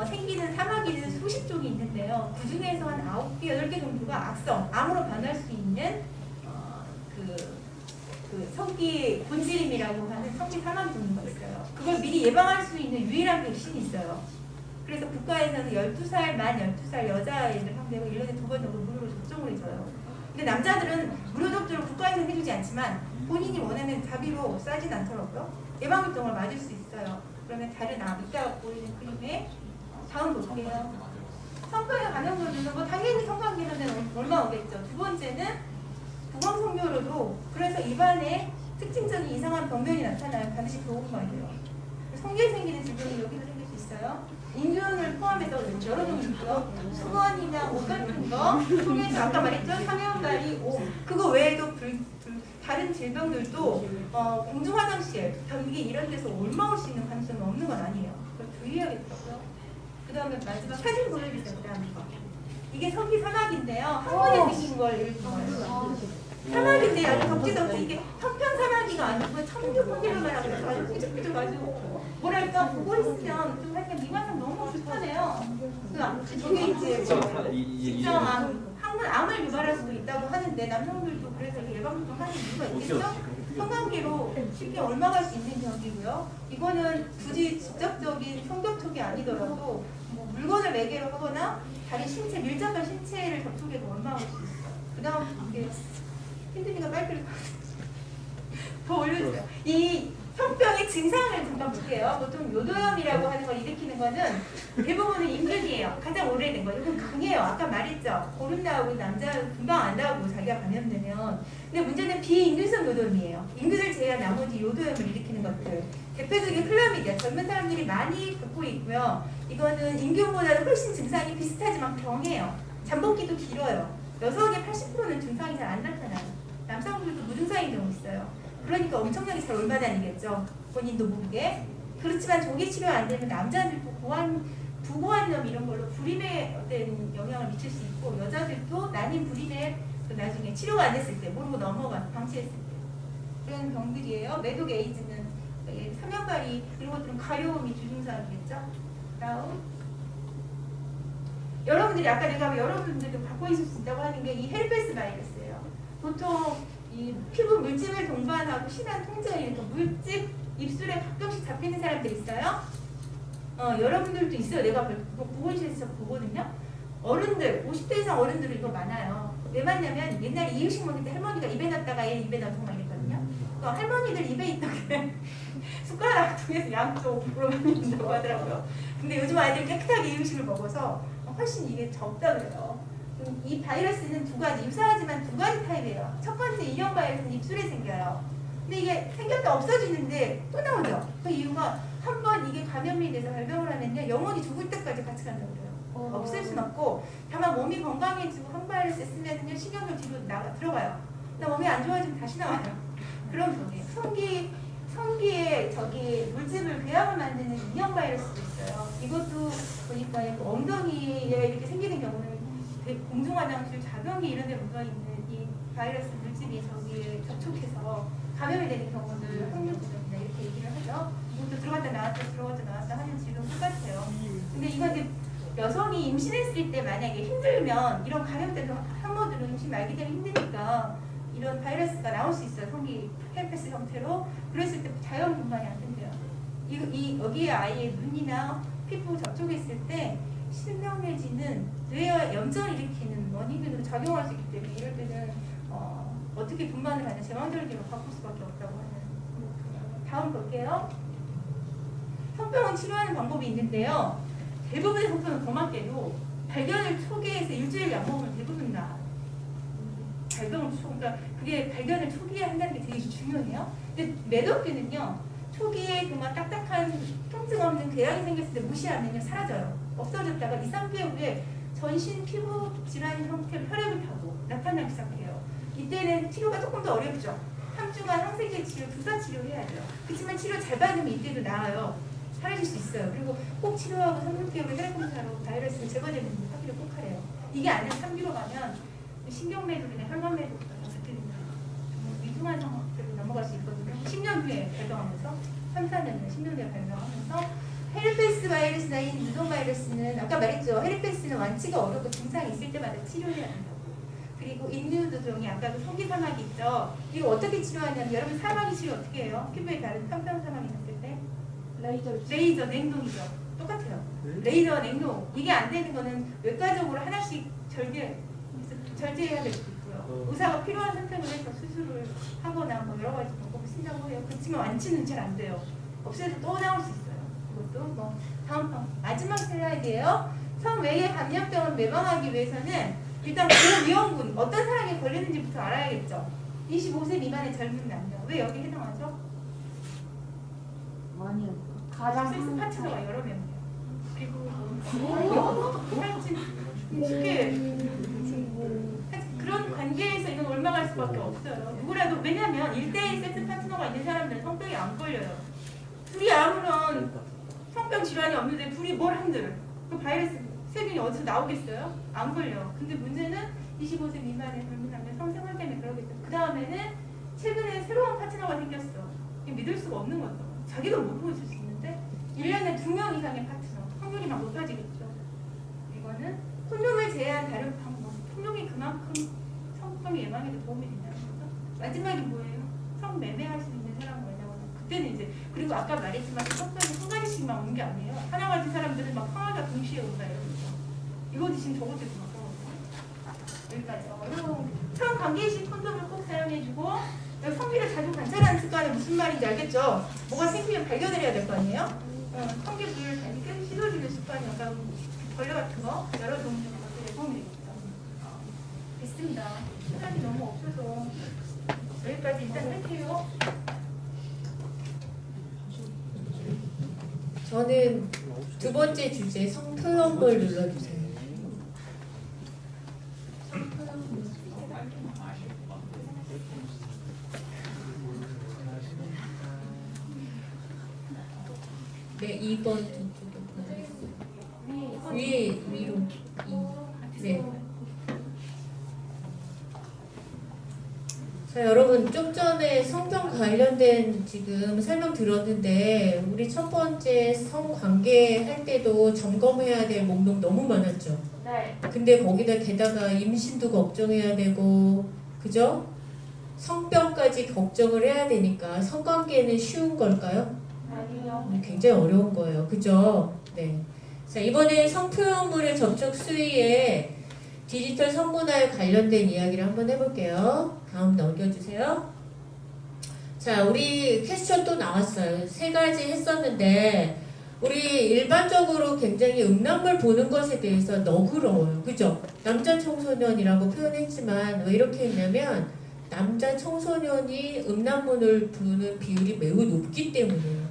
생기는 사마귀는 수십 종이 있는데요. 그 중에서 한 9개, 8개 정도가 악성, 암으로 변할 수 있는 그 성기 본질임이라고 하는 성기 사마귀 종류가 있어요. 그걸 미리 예방할 수 있는 유일한 백신이 있어요. 그래서 국가에서는 12살, 만 12살 여자아이들 상대로 1년에 2번 정도 무료로 접종을 해줘요. 근데 남자들은 무료 접종을 국가에서는 해주지 않지만 본인이 원하는 자비로 싸진 않더라고요. 예방접종을 맞을 수 있어요. 그러면 다른 이따 보이는 그림에 다음 볼게요. 성병에 감염되는 뭐 당연히 성관계는 얼마 오겠죠. 두 번째는 부광성묘로도, 그래서 입안에 특징적인 이상한 병변이 나타나요. 반드시 보고 가야 돼요. 성기에 생기는 질병이 여기도 생길 수 있어요. 인균을 포함해서 여러 종이 있고요. 수건이나 옷 같은 거 통해서 아까 말했죠. 상해원가리, 그거 외에도 다른 질병들도 공중 화장실, 변기 이런 데서 옮아올 수 있는 가능성은 없는 건 아니에요. 그걸 주의해야겠고요. 그 다음에 마지막 사진 보여주세요. 그다음 거. 이게 성기 사마귀인데요. 한 번에 생긴 걸 읽은 거예요. 사마귀인데 아주 덕지덕지, 이게 형편 사마귀가 아니고 청주성기를 말하고 아주 삐죽삐죽 뭐랄까 보고 있으면 좀 약간 미관상 너무 불편해요. 저게 이제 진짜 암을 유발할 수도 있다고 하는데, 남성들도 그래서 예방접종 하는 이유가 있겠죠? 성관계로 쉽게 옮아갈 수 있는 병이고요. 이거는 굳이 직접적인 성접촉이 아니더라도 뭐 물건을 매개로 하거나 다른 신체, 밀접한 신체를 접촉해서 옮아갈 수 있어요. 그 다음 이게 힘드니까 빨리 더 올려주세요. 이 성병의 증상을 잠깐 볼게요. 보통 요도염이라고 하는 걸 일으키는 거는 대부분은 임균이에요. 가장 오래된 거. 이건 강해요. 아까 말했죠. 보름 나오고 남자 금방 안 나오고 자기가 감염되면. 근데 문제는 비임균성 요도염이에요. 임균을 제외한 나머지 요도염을 일으키는 것들. 대표적인 클라미디아. 젊은 사람들이 많이 갖고 있고요. 이거는 임균보다는 훨씬 증상이 비슷하지만 병해요. 잠복기도 길어요. 여성의 80%는 증상이 잘 안 나타나요. 남성들도 무증상인 경우 있어요. 그러니까 엄청나게 잘 올바다니겠죠. 본인도 모르게. 그렇지만 조기 치료 안 되면 남자들도 부고환염 이런 걸로 불임에 어떤 영향을 미칠 수 있고 여자들도 난임 불임에 나중에 치료가 안 됐을 때 모르고 넘어가 방치했을 때 그런 병들이에요. 매독 에이즈는 사면발이 이런 것들은 가려움이 주증상이겠죠. 다음 여러분들이 아까 내가 여러분들도 갖고 있을 수 있다고 하는 게 이 헤르페스 바이러스예요. 보통 이 피부 물집을 동반하고 심한 통증을 일으켜 물집 입술에 가끔씩 잡히는 사람들 있어요. 여러분들도 있어요. 내가 보건실에서 보거든요. 어른들 50대 이상 어른들은 이거 많아요. 왜 많냐면 옛날에 이유식 먹을 때 할머니가 입에 넣었다가 얘 입에 넣고 막 이랬거든요. 그러니까 할머니들 입에 있던 게 숟가락 통해서 양쪽으로 많이 넣는다고 하더라고요. 근데 요즘 아이들이 깨끗하게 이유식을 먹어서 훨씬 이게 적다 그래요. 이 바이러스는 두 가지, 유사하지만 두 가지 타입이에요. 첫 번째 E형 바이러스는 입술에 생겨요. 근데 이게 생겼다 없어지는데 또 나오죠. 그 이유가 한 번 이게 감염이 돼서 발병을 하면요 영원히 죽을 때까지 같이 간다고 그래요. 없앨 순 없고 다만 몸이 건강해지고 항바이러스 쓰면요 신경도 뒤로 들어가요. 근데 몸이 안 좋아지면 다시 나와요. 그런 병이에요. 성기에 저기 물집을 궤양을 만드는 E형 바이러스도 있어요. 이것도 보니까 엉덩이에 이렇게 생기는 경우는 공중화장실 자변기 이런 데 묻어 있는 이 바이러스 물집이 저기에 접촉해서 감염이 되는 경우들 확률 보정이다 이렇게 얘기를 하죠. 이것도 들어갔다 나왔다 하는 질은 똑같아요. 근데 이건 이제 여성이 임신했을 때 만약에 힘들면 이런 감염된 산모들은 임신 말기 되면 힘드니까 이런 바이러스가 나올 수 있어요. 성기 헤르페스 형태로. 그랬을 때 자연 분간이 안 된대요. 여기에 아이의 눈이나 피부 접촉했을 때 실명 내지는 뇌에 염증을 일으키는 원인으로 작용할 수 있기 때문에 이럴 때는 어떻게 분만을 하냐 제왕절개로 바꿀 수밖에 없다고 하는. 다음 볼게요. 성병은 치료하는 방법이 있는데요. 대부분의 성병은 고맙게도 발견을 초기에서 일주일 약 먹으면 대부분 나아요. 그러니까 그게 발견을 초기에 한다는 게 되게 중요해요. 근데 매독균은요 초기에 그만 딱딱한 통증 없는 궤양이 생겼을 때 무시하면 사라져요. 없어졌다가 2, 3개월 후에 전신 피부 질환 형태로 혈액을 타고 나타나기 시작해요. 이때는 치료가 조금 더 어렵죠. 3주간 항생제 치료, 주사 치료해야 돼요. 그렇지만 치료 잘 받으면 이때도 나아요. 사라질 수 있어요. 그리고 꼭 치료하고 3~6개월 혈액 검사로 바이러스를 제거되는 확인을 꼭 하래요. 이게 안 되면 3주로 가면 신경매독이나 혈관매독보다 그때 위중한 상황들로 넘어갈 수 있거든요. 10년 후에 발병하면서 3, 4년, 10년 후에 발병하면서 헤르페스 바이러스나 이 누동 바이러스는 아까 말했죠. 헤르페스는 완치가 어렵고 증상이 있을 때마다 치료해야 된다고. 그리고 인유두종이 아까 그 성기 사막이 있죠. 이거 어떻게 치료하냐면 여러분 사막이 치료 어떻게 해요? 피부에 다른 깜깜 사막이 났을 때 레이저 냉동이죠. 똑같아요. 레이저 냉동 이게 안 되는 거는 외과적으로 하나씩 절제해야 될 수도 있고요. 의사가 필요한 선택을 해서 수술을 하거나 뭐 여러 가지 방법을 쓴다고 해요. 그렇지만 완치는 잘 안 돼요. 없애도 또 나올 수 있어요. 이것도 뭐 다음 마지막 슬라이드예요. 성외의 감염병을 예방하기 위해서는 일단 그 위험군 어떤 사람이 걸리는지부터 알아야겠죠. 25세 미만의 젊은 남녀 왜 여기 해당하죠? 아니요. 가장 섹스 파트너가 여러 명이에요. 그리고 하여튼 쉽게 그런 관계에서 이건 올라갈 수밖에 없어요. 누구라도 왜냐면 1대1 섹스 파트너가 있는 사람들은 성병이 안 걸려요. 둘이 아무런 성병 질환이 없는데 둘이 뭘 한들 그 바이러스 세균이 어디서 나오겠어요? 안 걸려. 근데 문제는 25세 미만의 젊은 남녀 성생활 때문에 그러겠죠. 그 다음에는 최근에 새로운 파트너가 생겼어. 믿을 수가 없는 거죠. 자기도 못 보여줄 수 있는데 1년에 2명 이상의 파트너. 확률이 막 높아지겠죠. 이거는 콘돔을 제외한 다른 방법. 콘돔이 그만큼 성병 예방에도 도움이 된다는 거죠. 마지막이 뭐예요? 성매매할 수 있는 사람 뭐냐고. 그때는 이제 그리고 아까 말했지만 성병이 한 가지씩만 오는 게 아니에요. 하나 가진 사람들은 막 하나가 동시에 온다 이러면서 이거 드시면 저것 때문에 여기까지. 그리고 성관계식 콘돔을 꼭 사용해주고 성기를 자주 관찰하는 습관은 무슨 말인지 알겠죠? 뭐가 생기면 발견을 해야 될 거 아니에요? 성기를 다시 계속 씻어주는 습관이 아까 벌레 같은 거 여러 종류 것들에 도움이 되겠죠. 됐습니다. 시간이 너무 없어서 여기까지 일단 할게요. 저는 두 번째 주제 성표현 걸 눌러주세요. 2번 위에 위로. 네. 자, 여러분 좀 전에 성경 관련된 지금 설명 들었는데 우리 첫 번째 성관계 할 때도 점검해야 될 목록 너무 많았죠. 네. 근데 거기다 게다가 임신도 걱정해야 되고, 그죠? 성병까지 걱정을 해야 되니까 성관계는 쉬운 걸까요? 아니요. 굉장히 어려운 거예요. 그죠? 네. 자, 이번에 성표현물의 접촉 수위에 디지털 성문화에 관련된 이야기를 한번 해볼게요. 다음 넘겨주세요. 자, 우리 퀘스천 또 나왔어요. 3가지 했었는데 우리 일반적으로 굉장히 음란물 보는 것에 대해서 너그러워요. 그죠? 남자 청소년이라고 표현했지만 왜 이렇게 했냐면 남자 청소년이 음란물을 보는 비율이 매우 높기 때문이에요.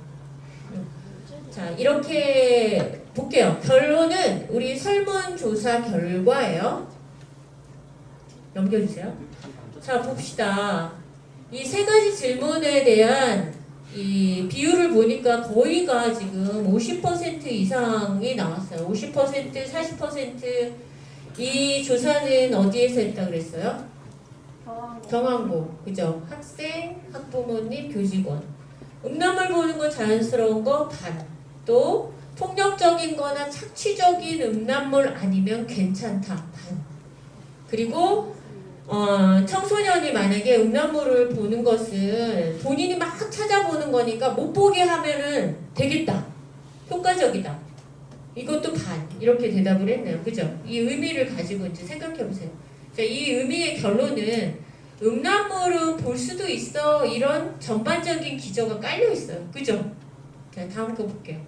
자, 이렇게 볼게요. 결론은 우리 설문조사 결과예요. 넘겨주세요. 자, 봅시다. 이 3가지 질문에 대한 이 비율을 보니까 거의가 지금 50% 이상이 나왔어요. 50%, 40%. 이 조사는 어디에서 했다 그랬어요? 경항고. 그죠? 학생, 학부모님, 교직원. 음란물 보는 거 자연스러운 거 반. 또 폭력적인 거나 착취적인 음란물 아니면 괜찮다. 반. 그리고 청소년이 만약에 음란물을 보는 것은 본인이 막 찾아보는 거니까 못 보게 하면은 되겠다. 효과적이다. 이것도 반. 이렇게 대답을 했네요. 그죠? 이 의미를 가지고 이제 생각해 보세요. 자, 이 의미의 결론은 음란물은 볼 수도 있어. 이런 전반적인 기저가 깔려 있어요. 그죠? 자, 다음 거 볼게요.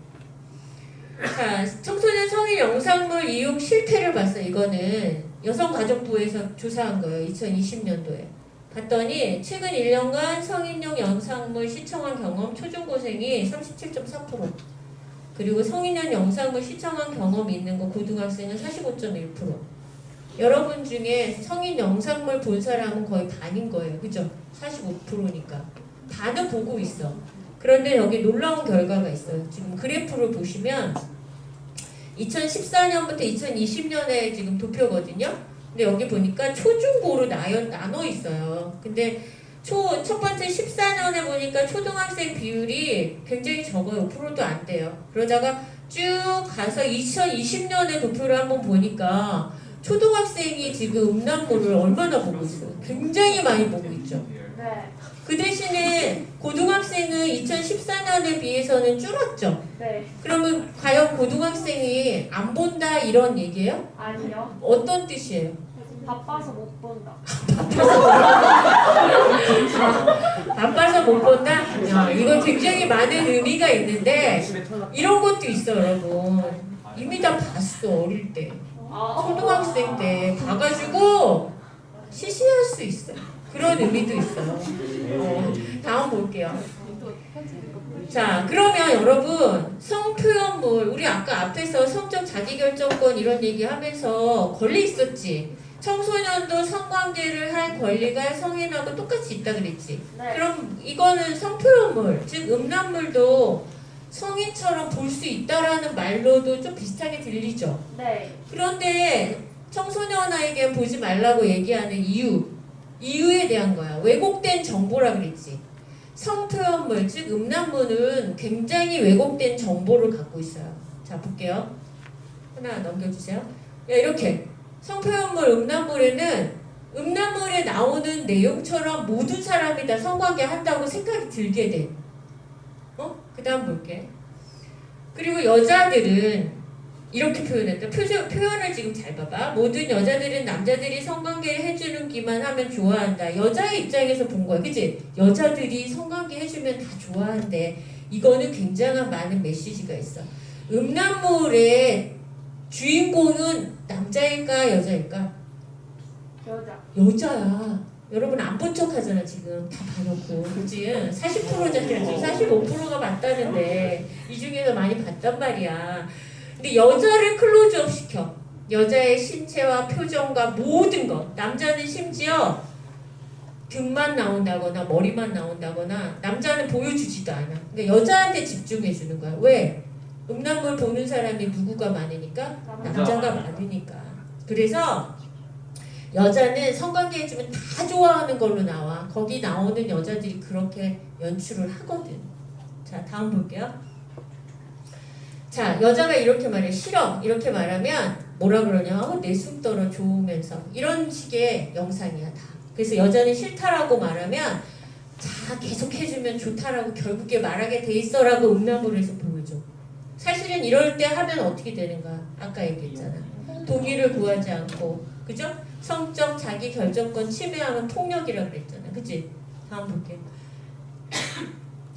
자, 청소년 성인 영상물 이용 실태를 봤어요. 이거는 여성가족부에서 조사한 거예요. 2020년도에. 봤더니 최근 1년간 성인용 영상물 시청한 경험 초중고생이 37.4%. 그리고 성인용 영상물 시청한 경험이 있는 거 고등학생은 45.1%. 여러분 중에 성인 영상물 본 사람은 거의 반인 거예요. 그죠? 45%니까. 반은 보고 있어. 그런데 여기 놀라운 결과가 있어요. 지금 그래프를 보시면 2014년부터 2020년에 지금 도표거든요. 근데 여기 보니까 초중고로 나눠 있어요. 근데 첫 번째 14년에 보니까 초등학생 비율이 굉장히 적어요. 5%도 안 돼요. 그러다가 쭉 가서 2020년에 도표를 한번 보니까 초등학생이 지금 음란물을 얼마나 보고 있어요. 굉장히 많이 보고 있죠. 네. 그 대신에 고등학생은 2014년에 비해서는 줄었죠. 네. 그러면 과연 고등학생이 안 본다 이런 얘기예요? 아니요. 어떤 뜻이에요? 바빠서 못 본다. 바빠서 못 본다? 이거 굉장히 많은 의미가 있는데 이런 것도 있어 여러분. 이미 다 봤어 어릴 때. 초등학생 때 봐가지고 시시할 수 있어. 그런 의미도 있어요. 다음 볼게요. 자, 그러면 여러분 성표현물 우리 아까 앞에서 성적 자기결정권 이런 얘기하면서 권리 있었지. 청소년도 성관계를 할 권리가 성인하고 똑같이 있다 그랬지. 네. 그럼 이거는 성표현물 즉 음란물도 성인처럼 볼 수 있다라는 말로도 좀 비슷하게 들리죠. 네. 그런데 청소년아이에게 보지 말라고 얘기하는 이유에 대한 거야. 왜곡된 정보라 그랬지. 성표현물, 즉 음란물은 굉장히 왜곡된 정보를 갖고 있어요. 자, 볼게요. 하나 넘겨주세요. 야, 이렇게 성표현물, 음란물에는 음란물에 나오는 내용처럼 모든 사람이 다 성관계 한다고 생각이 들게 돼. 그 다음 볼게. 그리고 여자들은 이렇게 표현했다. 표현을 지금 잘 봐봐. 모든 여자들은 남자들이 성관계를 해주는 기만 하면 좋아한다. 여자의 입장에서 본 거야. 그치? 여자들이 성관계 해주면 다 좋아한대. 이거는 굉장한 많은 메시지가 있어. 음란물의 주인공은 남자일까 여자일까? 여자야. 여러분 안 본 척 하잖아 지금 다 봐놓고. 그치? 40%잖아. 지금 45%가 봤다는데 이 중에서 많이 봤단 말이야. 근데 여자를 클로즈업 시켜. 여자의 신체와 표정과 모든 것. 남자는 심지어 등만 나온다거나 머리만 나온다거나 남자는 보여주지도 않아. 그러니까 여자한테 집중해 주는 거야. 왜? 음란물 보는 사람이 누구가 많으니까? 남자가 많으니까. 그래서 여자는 성관계 해주면 다 좋아하는 걸로 나와. 거기 나오는 여자들이 그렇게 연출을 하거든. 자, 다음 볼게요. 자, 여자가 이렇게 말해. 싫어. 이렇게 말하면 뭐라 그러냐? 내 숨 떨어 좋으면서. 이런 식의 영상이야, 다. 그래서 여자는 싫다라고 말하면 자, 계속 해주면 좋다라고 결국에 말하게 돼 있어라고 음란물에서 보여줘. 사실은 이럴 때 하면 어떻게 되는가? 아까 얘기했잖아. 동의를 구하지 않고, 그죠? 성적 자기 결정권 침해하면 폭력이라고 그랬잖아. 그치? 다음 볼게요.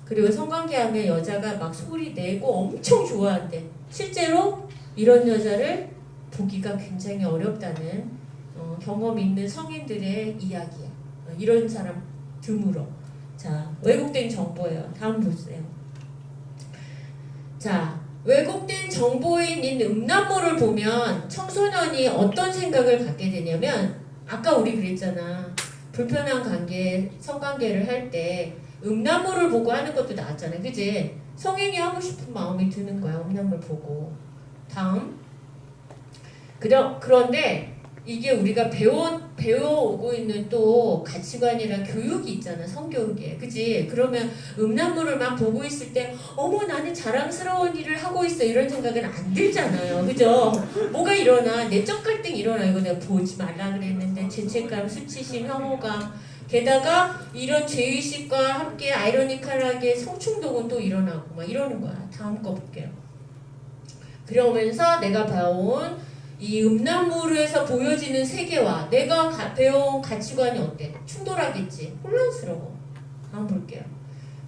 그리고 성관계하면 여자가 막 소리 내고 엄청 좋아한대. 실제로 이런 여자를 보기가 굉장히 어렵다는 경험 있는 성인들의 이야기야. 이런 사람 드물어. 자, 왜곡된 정보예요. 다음 보세요. 자, 왜곡된 정보인 음란물을 보면 청소년이 어떤 생각을 갖게 되냐면 아까 우리 그랬잖아. 불편한 관계, 성관계를 할 때 음란물을 보고 하는 것도 나왔잖아. 그지? 성인이 하고 싶은 마음이 드는 거야. 음란물 보고. 다음. 그런데 이게 우리가 배워오고 있는 또 가치관이랑 교육이 있잖아. 성교육에. 그지? 그러면 음란물을 막 보고 있을 때 어머 나는 자랑스러운 일을 하고 있어. 이런 생각은 안 들잖아요. 그죠? 뭐가 일어나? 내적 갈등 일어나. 이거 내가 보지 말라 그랬는데 죄책감, 수치심, 혐오감 게다가 이런 죄의식과 함께 아이러니컬하게 성충동은 또 일어나고 막 이러는 거야. 다음 거 볼게요. 그러면서 내가 봐온 이 음란물에서 보여지는 세계와 내가 배워온 가치관이 어때? 충돌하겠지. 혼란스러워. 한번 볼게요.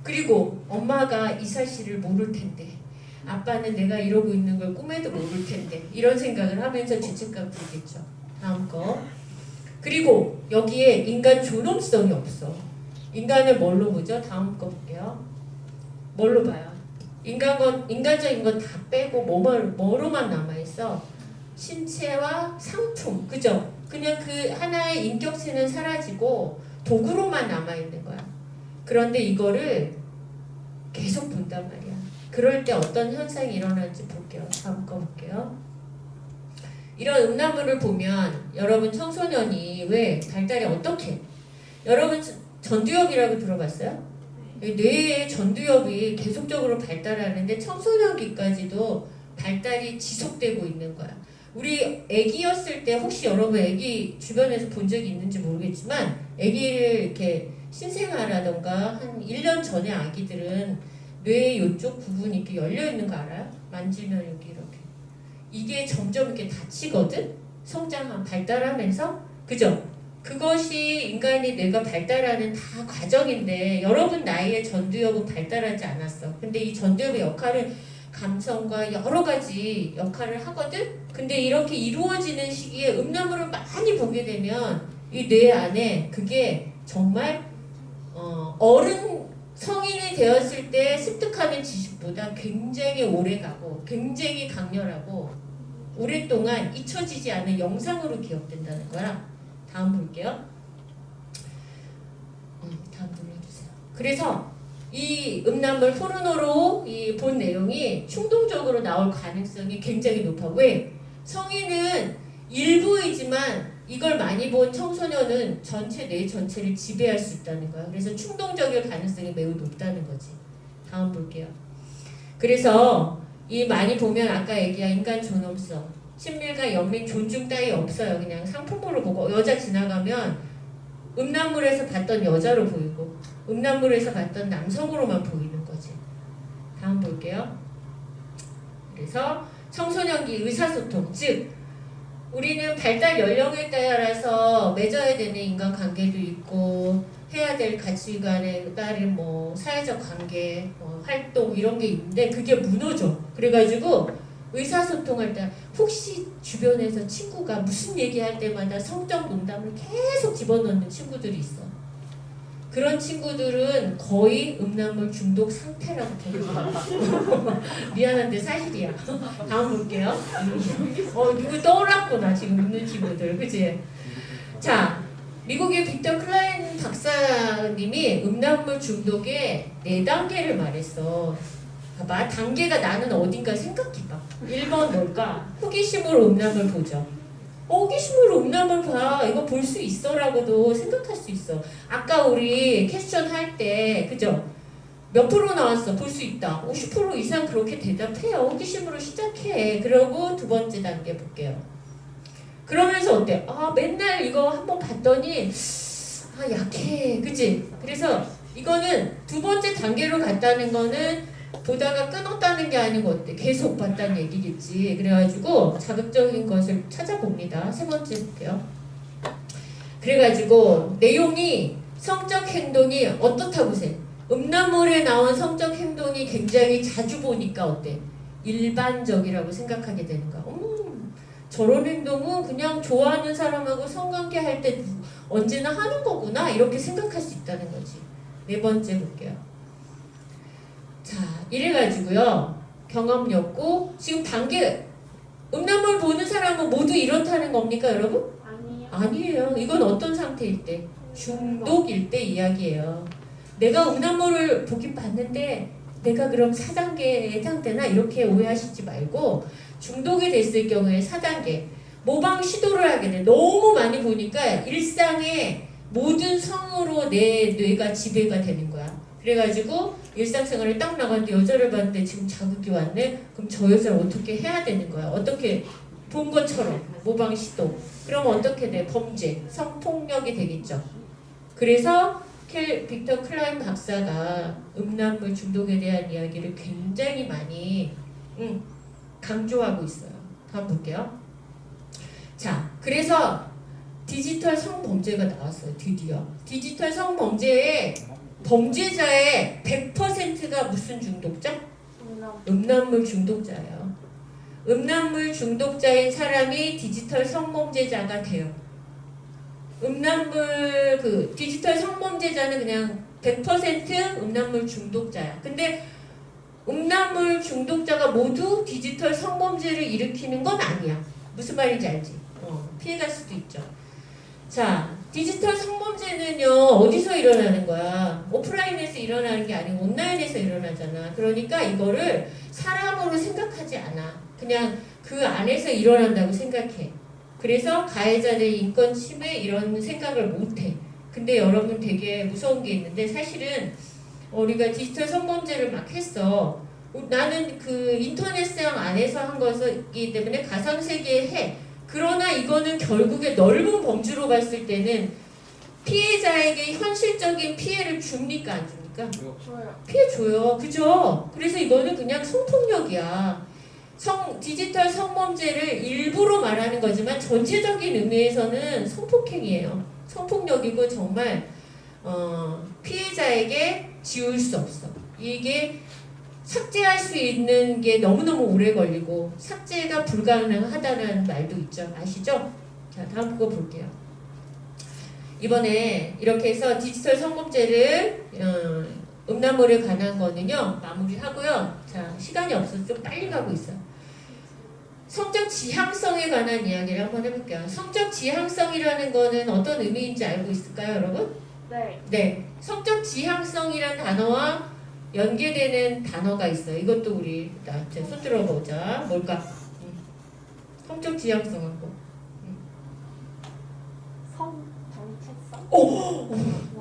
그리고 엄마가 이 사실을 모를 텐데 아빠는 내가 이러고 있는 걸 꿈에도 모를 텐데 이런 생각을 하면서 죄책감 들겠죠. 다음 거. 그리고 여기에 인간 존엄성이 없어. 인간을 뭘로 보죠? 다음 거 볼게요. 뭘로 봐요? 인간적인 건 다 빼고 뭐로만 남아있어? 신체와 상품, 그죠? 그냥 그 하나의 인격체는 사라지고 도구로만 남아있는 거야. 그런데 이거를 계속 본단 말이야. 그럴 때 어떤 현상이 일어나는지 볼게요. 다음 거 볼게요. 이런 음란물을 보면 여러분 청소년이 왜 발달이 어떻게? 여러분 전두엽이라고 들어봤어요? 뇌의 전두엽이 계속적으로 발달하는데 청소년기까지도 발달이 지속되고 있는 거야. 우리 아기였을 때 혹시 여러분 아기 주변에서 본 적이 있는지 모르겠지만 아기를 이렇게 신생아라던가 한 1년 전에 아기들은 뇌의 이쪽 부분이 이렇게 열려 있는 거 알아요? 만지면 여기 이렇게. 이게 점점 이렇게 닫히거든? 발달하면서. 그죠? 그것이 인간이 뇌가 발달하는 다 과정인데 여러분 나이에 전두엽은 발달하지 않았어. 근데 이 전두엽의 역할은 감성과 여러 가지 역할을 하거든? 근데 이렇게 이루어지는 시기에 음란물을 많이 보게 되면 이 뇌 안에 그게 정말 어른 성인이 되었을 때 습득하는 지식보다 굉장히 오래가고 굉장히 강렬하고 오랫동안 잊혀지지 않은 영상으로 기억된다는 거야. 다음 볼게요. 다음 눌러주세요. 그래서 이 음란물 포르노로 이 본 내용이 충동적으로 나올 가능성이 굉장히 높아. 왜? 성인은 일부이지만 이걸 많이 본 청소년은 뇌 전체를 지배할 수 있다는 거야. 그래서 충동적일 가능성이 매우 높다는 거지. 다음 볼게요. 그래서 이 많이 보면 아까 얘기한 인간 존엄성, 친밀과 연민, 존중 따위 없어요. 그냥 상품으로 보고 여자 지나가면 음란물에서 봤던 여자로 보이고 음란물에서 봤던 남성으로만 보이는 거지. 다음 볼게요. 그래서 청소년기 의사소통, 즉 우리는 발달 연령에 따라서 맺어야 되는 인간관계도 있고 해야 될 가치관에 따른 사회적 관계, 활동 이런 게 있는데 그게 무너져. 그래가지고 의사소통할 때 혹시 주변에서 친구가 무슨 얘기할 때마다 성적 농담을 계속 집어넣는 친구들이 있어. 그런 친구들은 거의 음란물 중독 상태라고 보여요. 미안한데 사실이야. 다음 볼게요. 누구 떠올랐구나 지금 웃는 친구들, 그치? 자, 미국의 빅터 클라인 박사님이 음란물 중독의 4단계를 말했어. 봐봐. 단계가 나는 어딘가 생각해봐. 1번 뭘까? 호기심으로 음란물 보죠. 호기심으로 음란물 봐. 이거 볼 수 있어라고도 생각할 수 있어. 아까 우리 퀘스천 할 때 그죠? 몇 프로 나왔어? 볼 수 있다. 50% 이상 그렇게 대답해요. 호기심으로 시작해. 그러고 두 번째 단계 볼게요. 그러면서 어때? 아 맨날 이거 한번 봤더니 아 약해. 그치? 그래서 이거는 두 번째 단계로 갔다는 거는 보다가 끊었다는 게 아니고 어때? 계속 봤다는 얘기겠지. 그래가지고 자극적인 것을 찾아봅니다. 세 번째 볼게요. 그래가지고 내용이 성적 행동이 어떻다고 세? 음란물에 나온 성적 행동이 굉장히 자주 보니까 어때? 일반적이라고 생각하게 되는 거야. 저런 행동은 그냥 좋아하는 사람하고 성관계 할 때 언제나 하는 거구나 이렇게 생각할 수 있다는 거지. 네 번째 볼게요. 자, 이래가지고요. 경험이었고 지금 단계 음란물 보는 사람은 모두 이렇다는 겁니까 여러분? 아니요. 아니에요. 이건 어떤 상태일 때? 중독일 때 이야기예요. 내가 음란물을 보긴 봤는데 내가 그럼 4단계에 해당되나? 이렇게 오해하시지 말고 중독이 됐을 경우에 4단계 모방 시도를 하게 돼. 너무 많이 보니까 일상의 모든 성으로 내 뇌가 지배가 되는 거야. 그래가지고 일상생활에 딱 나갔는데 여자를 봤는데 지금 자극이 왔네? 그럼 저 여자를 어떻게 해야 되는 거야? 어떻게 본 것처럼 모방 시도. 그럼 어떻게 돼? 범죄, 성폭력이 되겠죠. 그래서 빅터 클라인 박사가 음란물 중독에 대한 이야기를 굉장히 많이 강조하고 있어요. 다음 볼게요. 자, 그래서 디지털 성범죄가 나왔어요. 드디어. 디지털 성범죄의 범죄자의 100%가 무슨 중독자? 음란물 중독자예요. 음란물 중독자인 사람이 디지털 성범죄자가 돼요. 음란물 디지털 성범죄자는 그냥 100% 음란물 중독자야. 근데 음란물 중독자가 모두 디지털 성범죄를 일으키는 건 아니야. 무슨 말인지 알지? 피해갈 수도 있죠. 자, 디지털 성범죄는요 어디서 일어나는 거야? 오프라인에서 일어나는 게 아니고 온라인에서 일어나잖아. 그러니까 이거를 사람으로 생각하지 않아. 그냥 그 안에서 일어난다고 생각해. 그래서 가해자들의 인권 침해 이런 생각을 못해. 근데 여러분 되게 무서운 게 있는데 사실은 우리가 디지털 성범죄를 막 했어. 나는 그 인터넷상 안에서 한 것이기 때문에 가상세계에 해. 그러나 이거는 결국에 넓은 범주로 봤을 때는 피해자에게 현실적인 피해를 줍니까 안 줍니까? 좋아요. 피해 줘요. 그죠? 그래서 이거는 그냥 성폭력이야. 디지털 성범죄를 일부러 말하는 거지만 전체적인 의미에서는 성폭행이에요. 성폭력이고 정말 피해자에게 지울 수 없어. 이게 삭제할 수 있는 게 너무너무 오래 걸리고 삭제가 불가능하다는 말도 있죠. 아시죠? 자, 다음 거 볼게요. 이번에 이렇게 해서 디지털 성범죄를 음란물에 관한 거는요 마무리하고요. 자, 시간이 없어서 좀 빨리 가고 있어요. 성적 지향성에 관한 이야기를 한번 해볼게요. 성적 지향성이라는 거는 어떤 의미인지 알고 있을까요, 여러분? 네. 네. 성적 지향성이라는 단어와 연계되는 단어가 있어요. 이것도 우리 나한테 손 들어보자. 뭘까? 성적 지향성하고. 성 정체성? 오!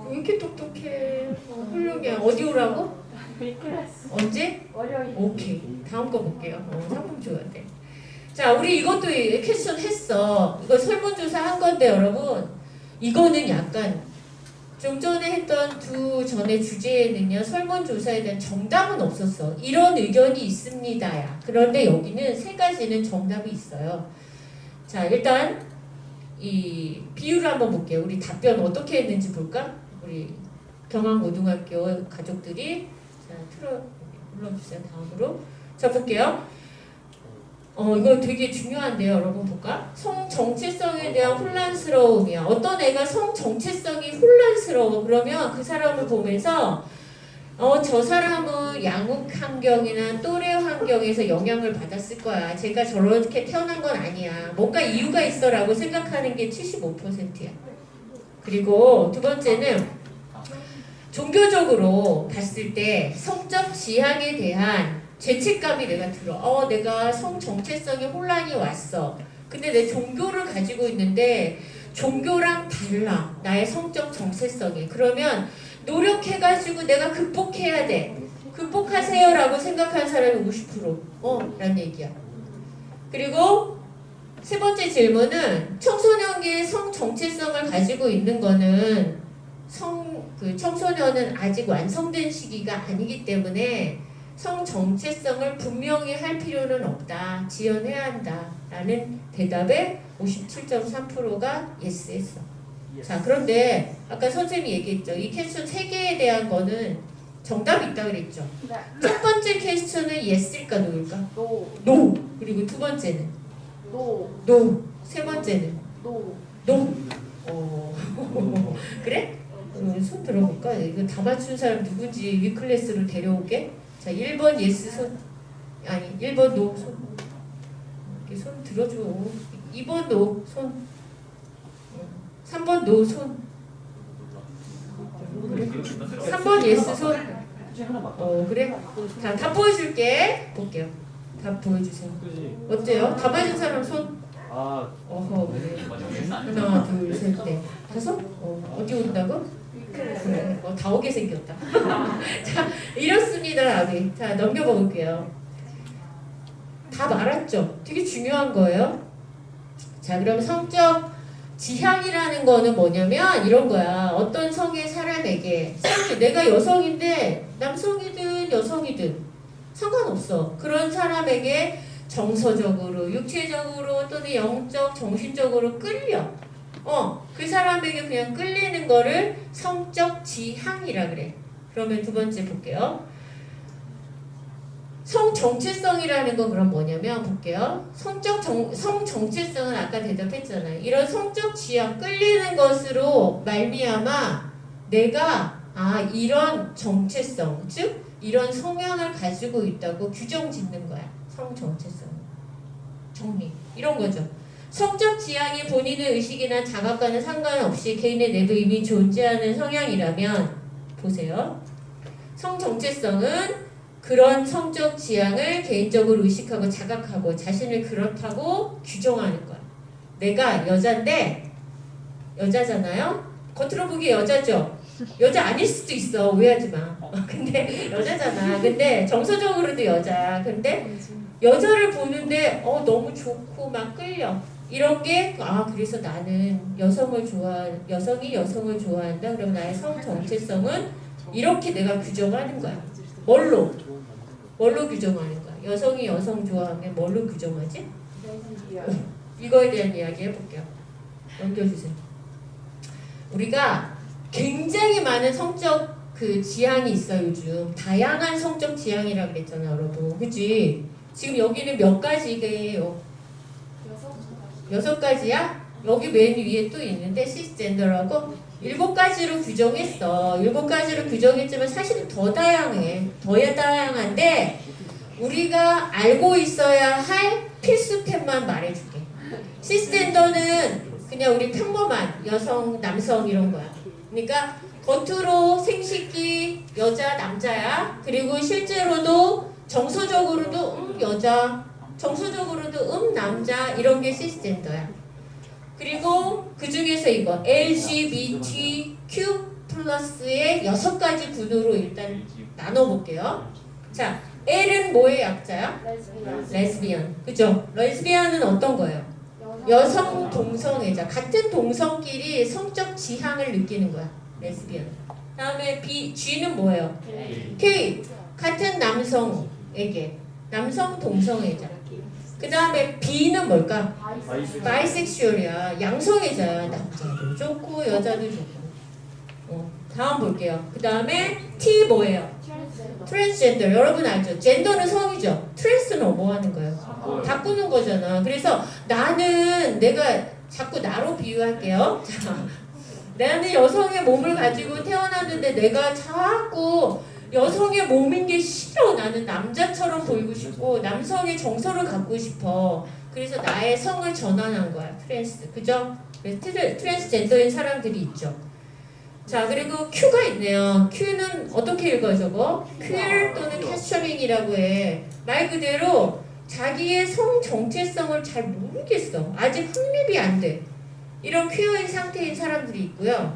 왜 이렇게 똑똑해? 훌륭해. 어디 오라고? 미클래스. 언제? 월요일. 오케이. 다음 거 볼게요. 상품 줘야 돼. 자, 우리 이것도 퀘스천 했어. 이거 설문조사 한 건데 여러분 이거는 약간 좀 전에 했던 두 전의 주제에는요 설문조사에 대한 정답은 없었어. 이런 의견이 있습니다야. 그런데 여기는 세 가지는 정답이 있어요. 자, 일단 이 비율을 한번 볼게요. 우리 답변 어떻게 했는지 볼까? 우리 경항고등학교 가족들이 자 눌러주세요. 다음으로 자 볼게요. 이거 되게 중요한데요. 여러분 볼까? 성 정체성에 대한 혼란스러움이야. 어떤 애가 성 정체성이 혼란스러워. 그러면 그 사람을 보면서 저 사람은 양육 환경이나 또래 환경에서 영향을 받았을 거야. 제가 저렇게 태어난 건 아니야. 뭔가 이유가 있어라고 생각하는 게 75%야. 그리고 두 번째는 종교적으로 봤을 때 성적 지향에 대한 죄책감이 내가 들어. 내가 성 정체성에 혼란이 왔어. 근데 내 종교를 가지고 있는데 종교랑 달라. 나의 성적 정체성이. 그러면 노력해가지고 내가 극복해야 돼. 극복하세요 라고 생각하는 사람이 50%. 라는 얘기야. 그리고 세 번째 질문은 청소년기의 성 정체성을 가지고 있는 거는 청소년은 아직 완성된 시기가 아니기 때문에 성 정체성을 분명히 할 필요는 없다. 지연해야 한다. 라는 대답에 57.3%가 yes 했어. 자, 그런데 아까 선생님이 얘기했죠. 이 퀘스천 3개에 대한 거는 정답이 있다 그랬죠. 네. 첫 번째 퀘스천은 yes일까 no일까? 노. no. 그리고 두 번째는 노. no. 세 번째는 노. no. 그래? 손 들어볼까? 이거 다 맞춘 사람 누군지 위클래스로 데려올게. 자, 1번 yes 손. 아니 1번 no 손. 이렇게 손 들어줘. 2번 no 손. 3번 no 손. 3번 yes 손. 그래? 자, 답 보여줄게. 볼게요. 답 보여주세요. 어때요? 다 맞은 사람 손. 어허, 그래. 하나, 둘, 셋, 넷, 다섯? 어디 온다고? 그래. 다 오게 생겼다. 자, 이렇습니다, 아비. 자, 넘겨봐 볼게요. 다 말았죠? 되게 중요한 거예요. 자, 그럼 성적 지향이라는 거는 뭐냐면 이런 거야. 어떤 성의 사람에게 내가 여성인데 남성이든 여성이든 상관없어. 그런 사람에게 정서적으로, 육체적으로 또는 영적, 정신적으로 끌려. 그 사람에게 그냥 끌리는 거를 성적 지향이라 그래. 그러면 두 번째 볼게요. 성 정체성이라는 건 그럼 뭐냐면 볼게요. 성 정체성은 아까 대답했잖아요. 이런 성적 지향 끌리는 것으로 말미암아 내가 이런 정체성, 즉 이런 성향을 가지고 있다고 규정 짓는 거야. 성 정체성. 정리. 이런 거죠. 성적 지향이 본인의 의식이나 자각과는 상관없이 개인의 내부에 이미 존재하는 성향이라면 보세요. 성 정체성은 그런 성적 지향을 개인적으로 의식하고 자각하고 자신을 그렇다고 규정하는 거야. 내가 여잔데 여자잖아요? 겉으로 보기에 여자죠? 여자 아닐 수도 있어. 오해하지 마. 근데 여자잖아. 근데 정서적으로도 여자야. 근데 여자를 보는데 너무 좋고 막 끌려. 이런 게 그래서 나는 여성이 여성을 좋아한다. 그럼 나의 성 정체성은 이렇게 내가 규정하는 거야. 뭘로 규정하는 거야? 여성이 여성 좋아하면 뭘로 규정하지? 이거에 대한 이야기 해볼게요. 넘겨주세요. 우리가 굉장히 많은 성적 지향이 있어 요즘. 다양한 성적 지향이라 그랬잖아 여러분. 그치? 지금 여기는 몇 가지예요? 6가지야? 여기 맨 위에 또 있는데 시스젠더라고 7가지로 규정했어. 7가지로 규정했지만 사실은 더 다양해. 더 다양한데 우리가 알고 있어야 할 필수템만 말해줄게. 시스젠더는 그냥 우리 평범한 여성, 남성 이런 거야. 그러니까 겉으로 생식기 여자, 남자야. 그리고 실제로도 정서적으로도 여자, 정서적으로도 남자 이런 게 시스젠더야. 그리고 그 중에서 이거 LGBTQ 플러스의 6가지 군으로 일단 나눠볼게요. 자, L은 뭐의 약자야? 레즈비언. 그죠? 레즈비언은 어떤 거예요? 여성 동성애자. 같은 동성끼리 성적 지향을 느끼는 거야. 레즈비언. 다음에 G는 뭐예요? K. 같은 남성에게. 남성 동성애자. 그 다음에 B는 뭘까? 바이섹슈얼이야. 양성애자야. 남자도 좋고 여자도 좋고. 다음 볼게요. 그 다음에 T 뭐예요? 트랜스젠더. 여러분 알죠? 젠더는 성이죠. 트랜스는 뭐 하는 거예요? 바꾸는 거잖아. 그래서 내가 자꾸 나로 비유할게요. 자, 나는 여성의 몸을 가지고 태어났는데 내가 자꾸 여성의 몸인 게 싫어. 나는 남자처럼 보이고 싶고 남성의 정서를 갖고 싶어. 그래서 나의 성을 전환한 거야. 트랜스. 그죠? 트랜스젠더인 사람들이 있죠. 자, 그리고 Q가 있네요. Q는 어떻게 읽어요, 저거? 퀼 또는 캐스처링이라고 해. 말 그대로 자기의 성 정체성을 잘 모르겠어. 아직 확립이 안 돼. 이런 퀴어인 상태인 사람들이 있고요.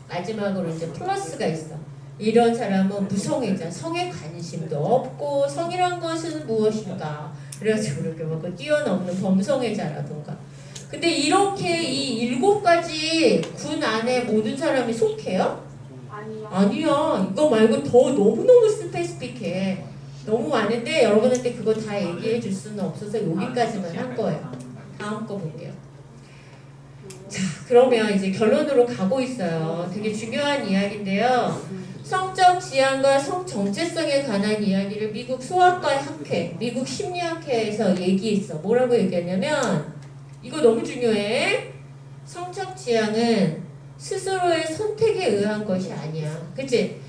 마지막으로 이제 플러스가 있어. 이런 사람은 무성애자, 성에 관심도 없고 성이란 것은 무엇인가. 그래가지고 이렇게 막 뛰어넘는 범성애자라던가. 근데 이렇게 이 7가지 군 안에 모든 사람이 속해요? 아니요. 아니야. 이거 말고 더 너무너무 스페시픽해. 너무 많은데 여러분한테 그거 다 얘기해 줄 수는 없어서 여기까지만 한 거예요. 다음 거 볼게요. 자, 그러면 이제 결론으로 가고 있어요. 되게 중요한 이야기인데요. 성적 지향과 성 정체성에 관한 이야기를 미국 소아과 학회, 미국 심리학회에서 얘기했어. 뭐라고 얘기했냐면 이거 너무 중요해. 성적 지향은 스스로의 선택에 의한 것이 아니야. 그치?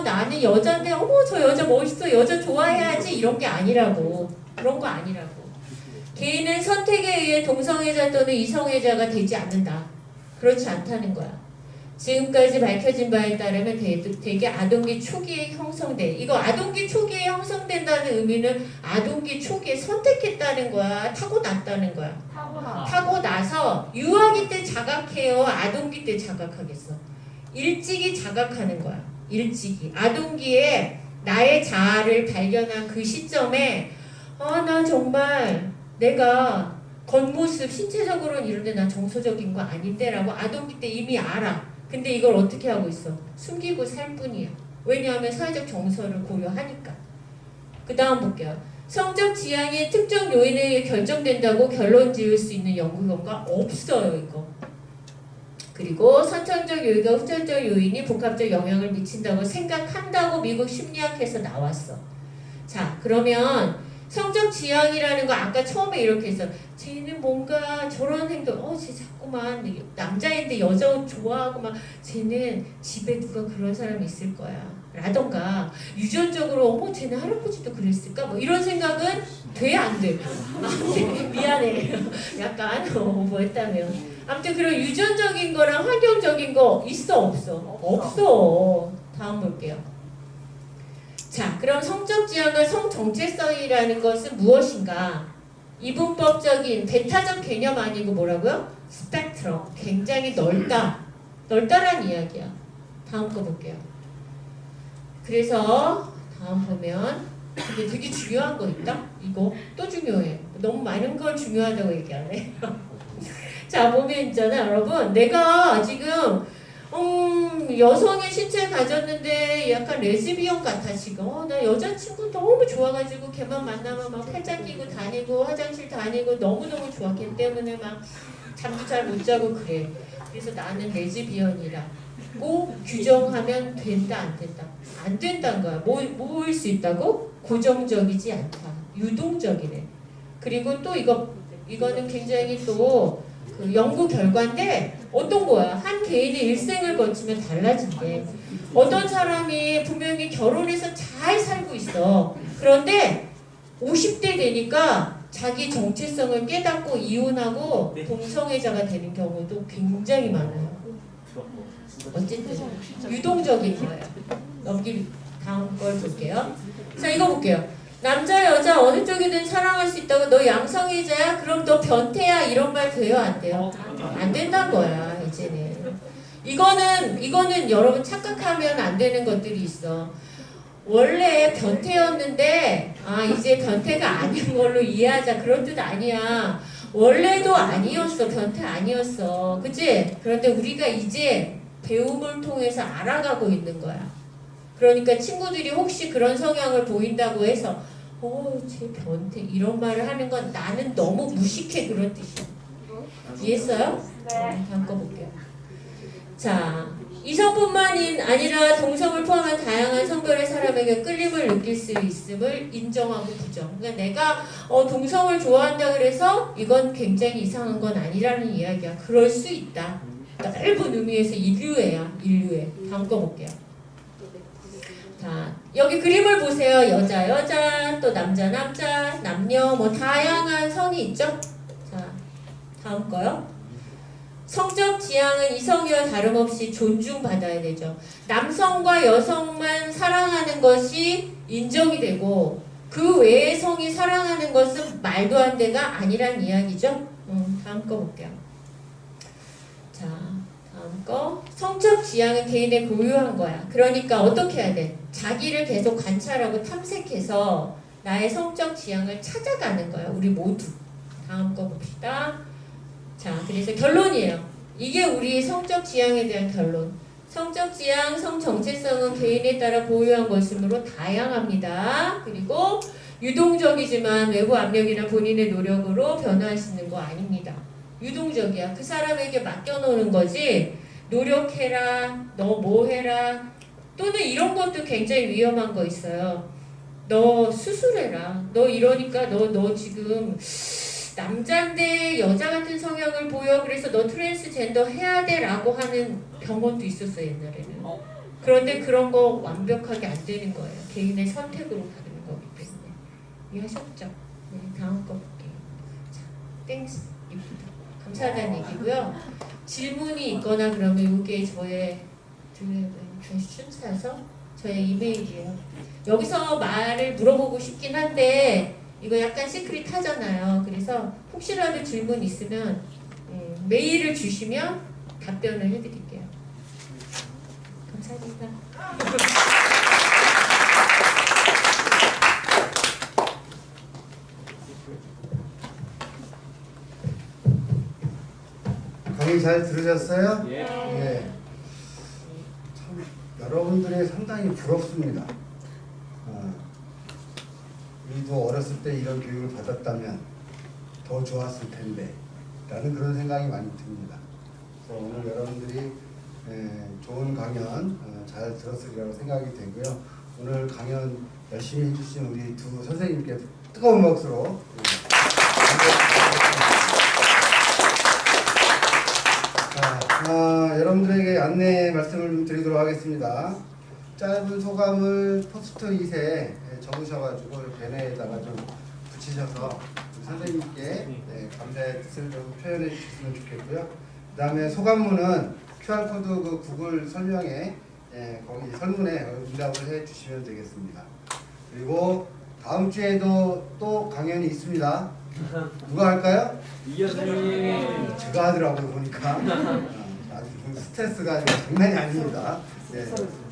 나는 여자인데 저 여자 멋있어. 여자 좋아해야지. 이런 게 아니라고. 그런 거 아니라고. 개인은 선택에 의해 동성애자 또는 이성애자가 되지 않는다. 그렇지 않다는 거야. 지금까지 밝혀진 바에 따르면 대개 아동기 초기에 형성돼. 이거 아동기 초기에 형성된다는 의미는 아동기 초기에 선택했다는 거야. 타고났다는 거야. 타고나서 유아기 때 자각해요? 아동기 때 자각하겠어? 일찍이 자각하는 거야. 일찍이. 아동기에 나의 자아를 발견한 그 시점에 나 정말 내가 겉모습 신체적으로는 이런데 난 정서적인 거 아닌데 라고 아동기 때 이미 알아. 근데 이걸 어떻게 하고 있어? 숨기고 살 뿐이야. 왜냐하면 사회적 정서를 고려하니까. 그 다음 볼게요. 성적 지향이 특정 요인에 의해 결정된다고 결론 지을 수 있는 연구 결과 없어요. 이거. 그리고 선천적 요인과 후천적 요인이 복합적 영향을 미친다고 생각한다고 미국 심리학에서 나왔어. 자, 그러면 성적 지향이라는 거 아까 처음에 이렇게 했어. 쟤는 뭔가 저런 행동, 쟤 자꾸만 남자인데 여자 옷 좋아하고 막 쟤는 집에 누가 그런 사람이 있을 거야. 라던가 유전적으로 쟤는 할아버지도 그랬을까? 뭐 이런 생각은 돼, 안 돼? 미안해. 약간 뭐 했다면. 아무튼 그런 유전적인 거랑 환경적인 거 있어, 없어? 없어. 다음 볼게요. 자, 그럼 성적 지향과 성 정체성이라는 것은 무엇인가? 이분법적인 배타적 개념 아니고 뭐라고요? 스펙트럼. 굉장히 넓다. 넓다란 이야기야. 다음 거 볼게요. 그래서 다음 보면 근데 되게 중요한 거 있다? 이거 또 중요해. 너무 많은 걸 중요하다고 얘기하네. 자, 보면 있잖아, 여러분. 내가 지금 여성의 신체를 가졌는데 약간 레즈비언 같아 지금. 나 여자친구 너무 좋아가지고 걔만 만나면 막 팔짱 끼고 다니고 화장실 다니고 너무너무 좋아. 걔 때문에 막 잠도 잘 못 자고 그래. 그래서 나는 레즈비언이라고 규정하면 된다, 안 된다? 안 된다는 거야. 뭐일 수 있다고? 고정적이지 않다. 유동적이래. 그리고 또 이거는 굉장히 또 그 연구 결과인데 어떤 거야? 한 개인의 일생을 거치면 달라진대. 어떤 사람이 분명히 결혼해서 잘 살고 있어. 그런데 50대 되니까 자기 정체성을 깨닫고 이혼하고 동성애자가 되는 경우도 굉장히 많아요. 어쨌든 유동적인 거예요. 다음 걸 볼게요. 자, 이거 볼게요. 남자 여자 어느 쪽이든 사랑할 수 있다고. 너 양성애자야? 그럼 너 변태야? 이런 말 돼요, 안 돼요? 안 된다는 거야 이제는. 이거는 여러분 착각하면 안 되는 것들이 있어. 원래 변태였는데 이제 변태가 아닌 걸로 이해하자, 그런 뜻 아니야. 원래도 아니었어. 변태 아니었어. 그치? 그런데 우리가 이제 배움을 통해서 알아가고 있는 거야. 그러니까 친구들이 혹시 그런 성향을 보인다고 해서 쟤 변태 이런 말을 하는 건 나는 너무 무식해, 그런 뜻이야. 이해했어요? 네. 다음 거 볼게요. 자, 이성뿐만 아니라 동성을 포함한 다양한 성별의 사람에게 끌림을 느낄 수 있음을 인정하고 부정. 그러니까 내가 동성을 좋아한다 그래서 이건 굉장히 이상한 건 아니라는 이야기야. 그럴 수 있다. 넓은 의미에서 인류애야, 인류애. 다음 거 볼게요. 자, 여기 그림을 보세요. 여자, 또 남자, 남녀, 뭐 다양한 성이 있죠? 자, 다음 거요. 성적 지향은 이성이와 다름없이 존중받아야 되죠. 남성과 여성만 사랑하는 것이 인정이 되고 그 외의 성이 사랑하는 것은 말도 안 되가 아니란 이야기죠. 다음 거 볼게요. 자, 다음 거. 성적 지향은 개인의 고유한 거야. 그러니까 어떻게 해야 돼? 자기를 계속 관찰하고 탐색해서 나의 성적 지향을 찾아가는 거야. 우리 모두. 다음 거 봅시다. 자, 그래서 결론이에요. 이게 우리 성적 지향에 대한 결론. 성적 지향, 성 정체성은 개인에 따라 고유한 것이므로 다양합니다. 그리고 유동적이지만 외부 압력이나 본인의 노력으로 변화할 수 있는 거 아닙니다. 유동적이야. 그 사람에게 맡겨놓는 거지. 노력해라, 너 뭐 해라. 또는 이런 것도 굉장히 위험한 거 있어요. 너 수술해라. 너 이러니까 너 지금 남자인데 여자 같은 성향을 보여. 그래서 너 트랜스젠더 해야 돼 라고 하는 병원도 있었어요, 옛날에는. 그런데 그런 거 완벽하게 안 되는 거예요. 개인의 선택으로 가는 거기 때문에. 이해하셨죠? 네, 다음 거 볼게요. 자, 땡스입니다. 감사하다는 얘기고요. 질문이 있거나 그러면 이게 저의 순서여서 저의 이메일이에요. 여기서 말을 물어보고 싶긴 한데 이거 약간 시크릿 하잖아요. 그래서 혹시라도 질문 있으면 메일을 주시면 답변을 해드릴게요. 감사합니다. 강의 잘 들으셨어요? 예. 예. 참 여러분들이 상당히 부럽습니다. 우리도 어렸을 때 이런 교육을 받았다면 더 좋았을 텐데 라는 그런 생각이 많이 듭니다. 그래서 오늘 여러분들이 좋은 강연 잘 들었으리라고 생각이 되고요. 오늘 강연 열심히 해주신 우리 두 선생님께 뜨거운 박수로 여러분들에게 안내 말씀을 드리도록 하겠습니다. 짧은 소감을 포스트 2에 적으셔가지고 배너에다가 좀 붙이셔서 선생님께 감사의 뜻을 좀 표현해 주시면 좋겠고요. 그 다음에 소감문은 QR코드 그 구글 설명에 거기 설문에 응답을 해 주시면 되겠습니다. 그리고 다음 주에도 또 강연이 있습니다. 누가 할까요? 이현 선생님. 제가 하더라고요 보니까. 아주 스트레스가 장난이 아닙니다. 네.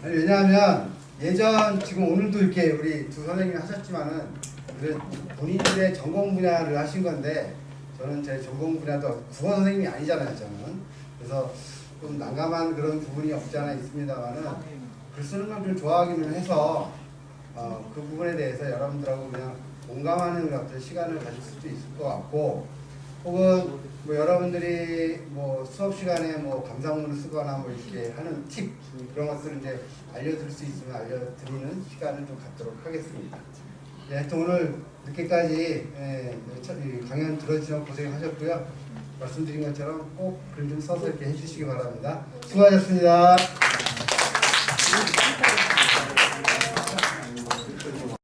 왜냐하면 예전 지금 오늘도 이렇게 우리 두 선생님이 하셨지만은 본인들의 전공 분야를 하신 건데 저는 제 전공 분야도 국어 선생님이 아니잖아요 저는. 그래서 좀 난감한 그런 부분이 없지 않아 있습니다만은 글 쓰는 걸 좀 좋아하기는 해서 그 부분에 대해서 여러분들하고 그냥 공감하는 어떤 시간을 가질 수도 있을 것 같고, 혹은 뭐 여러분들이 뭐 수업 시간에 뭐 감상문을 쓰거나 뭐 이렇게 하는 팁 그런 것들을 이제 알려드릴 수 있으면 알려드리는 시간을 좀 갖도록 하겠습니다. 네, 하여튼 오늘 늦게까지 강연 들어주셔서 고생하셨고요. 말씀드린 것처럼 꼭 글 좀 써서 이렇게 해주시기 바랍니다. 수고하셨습니다.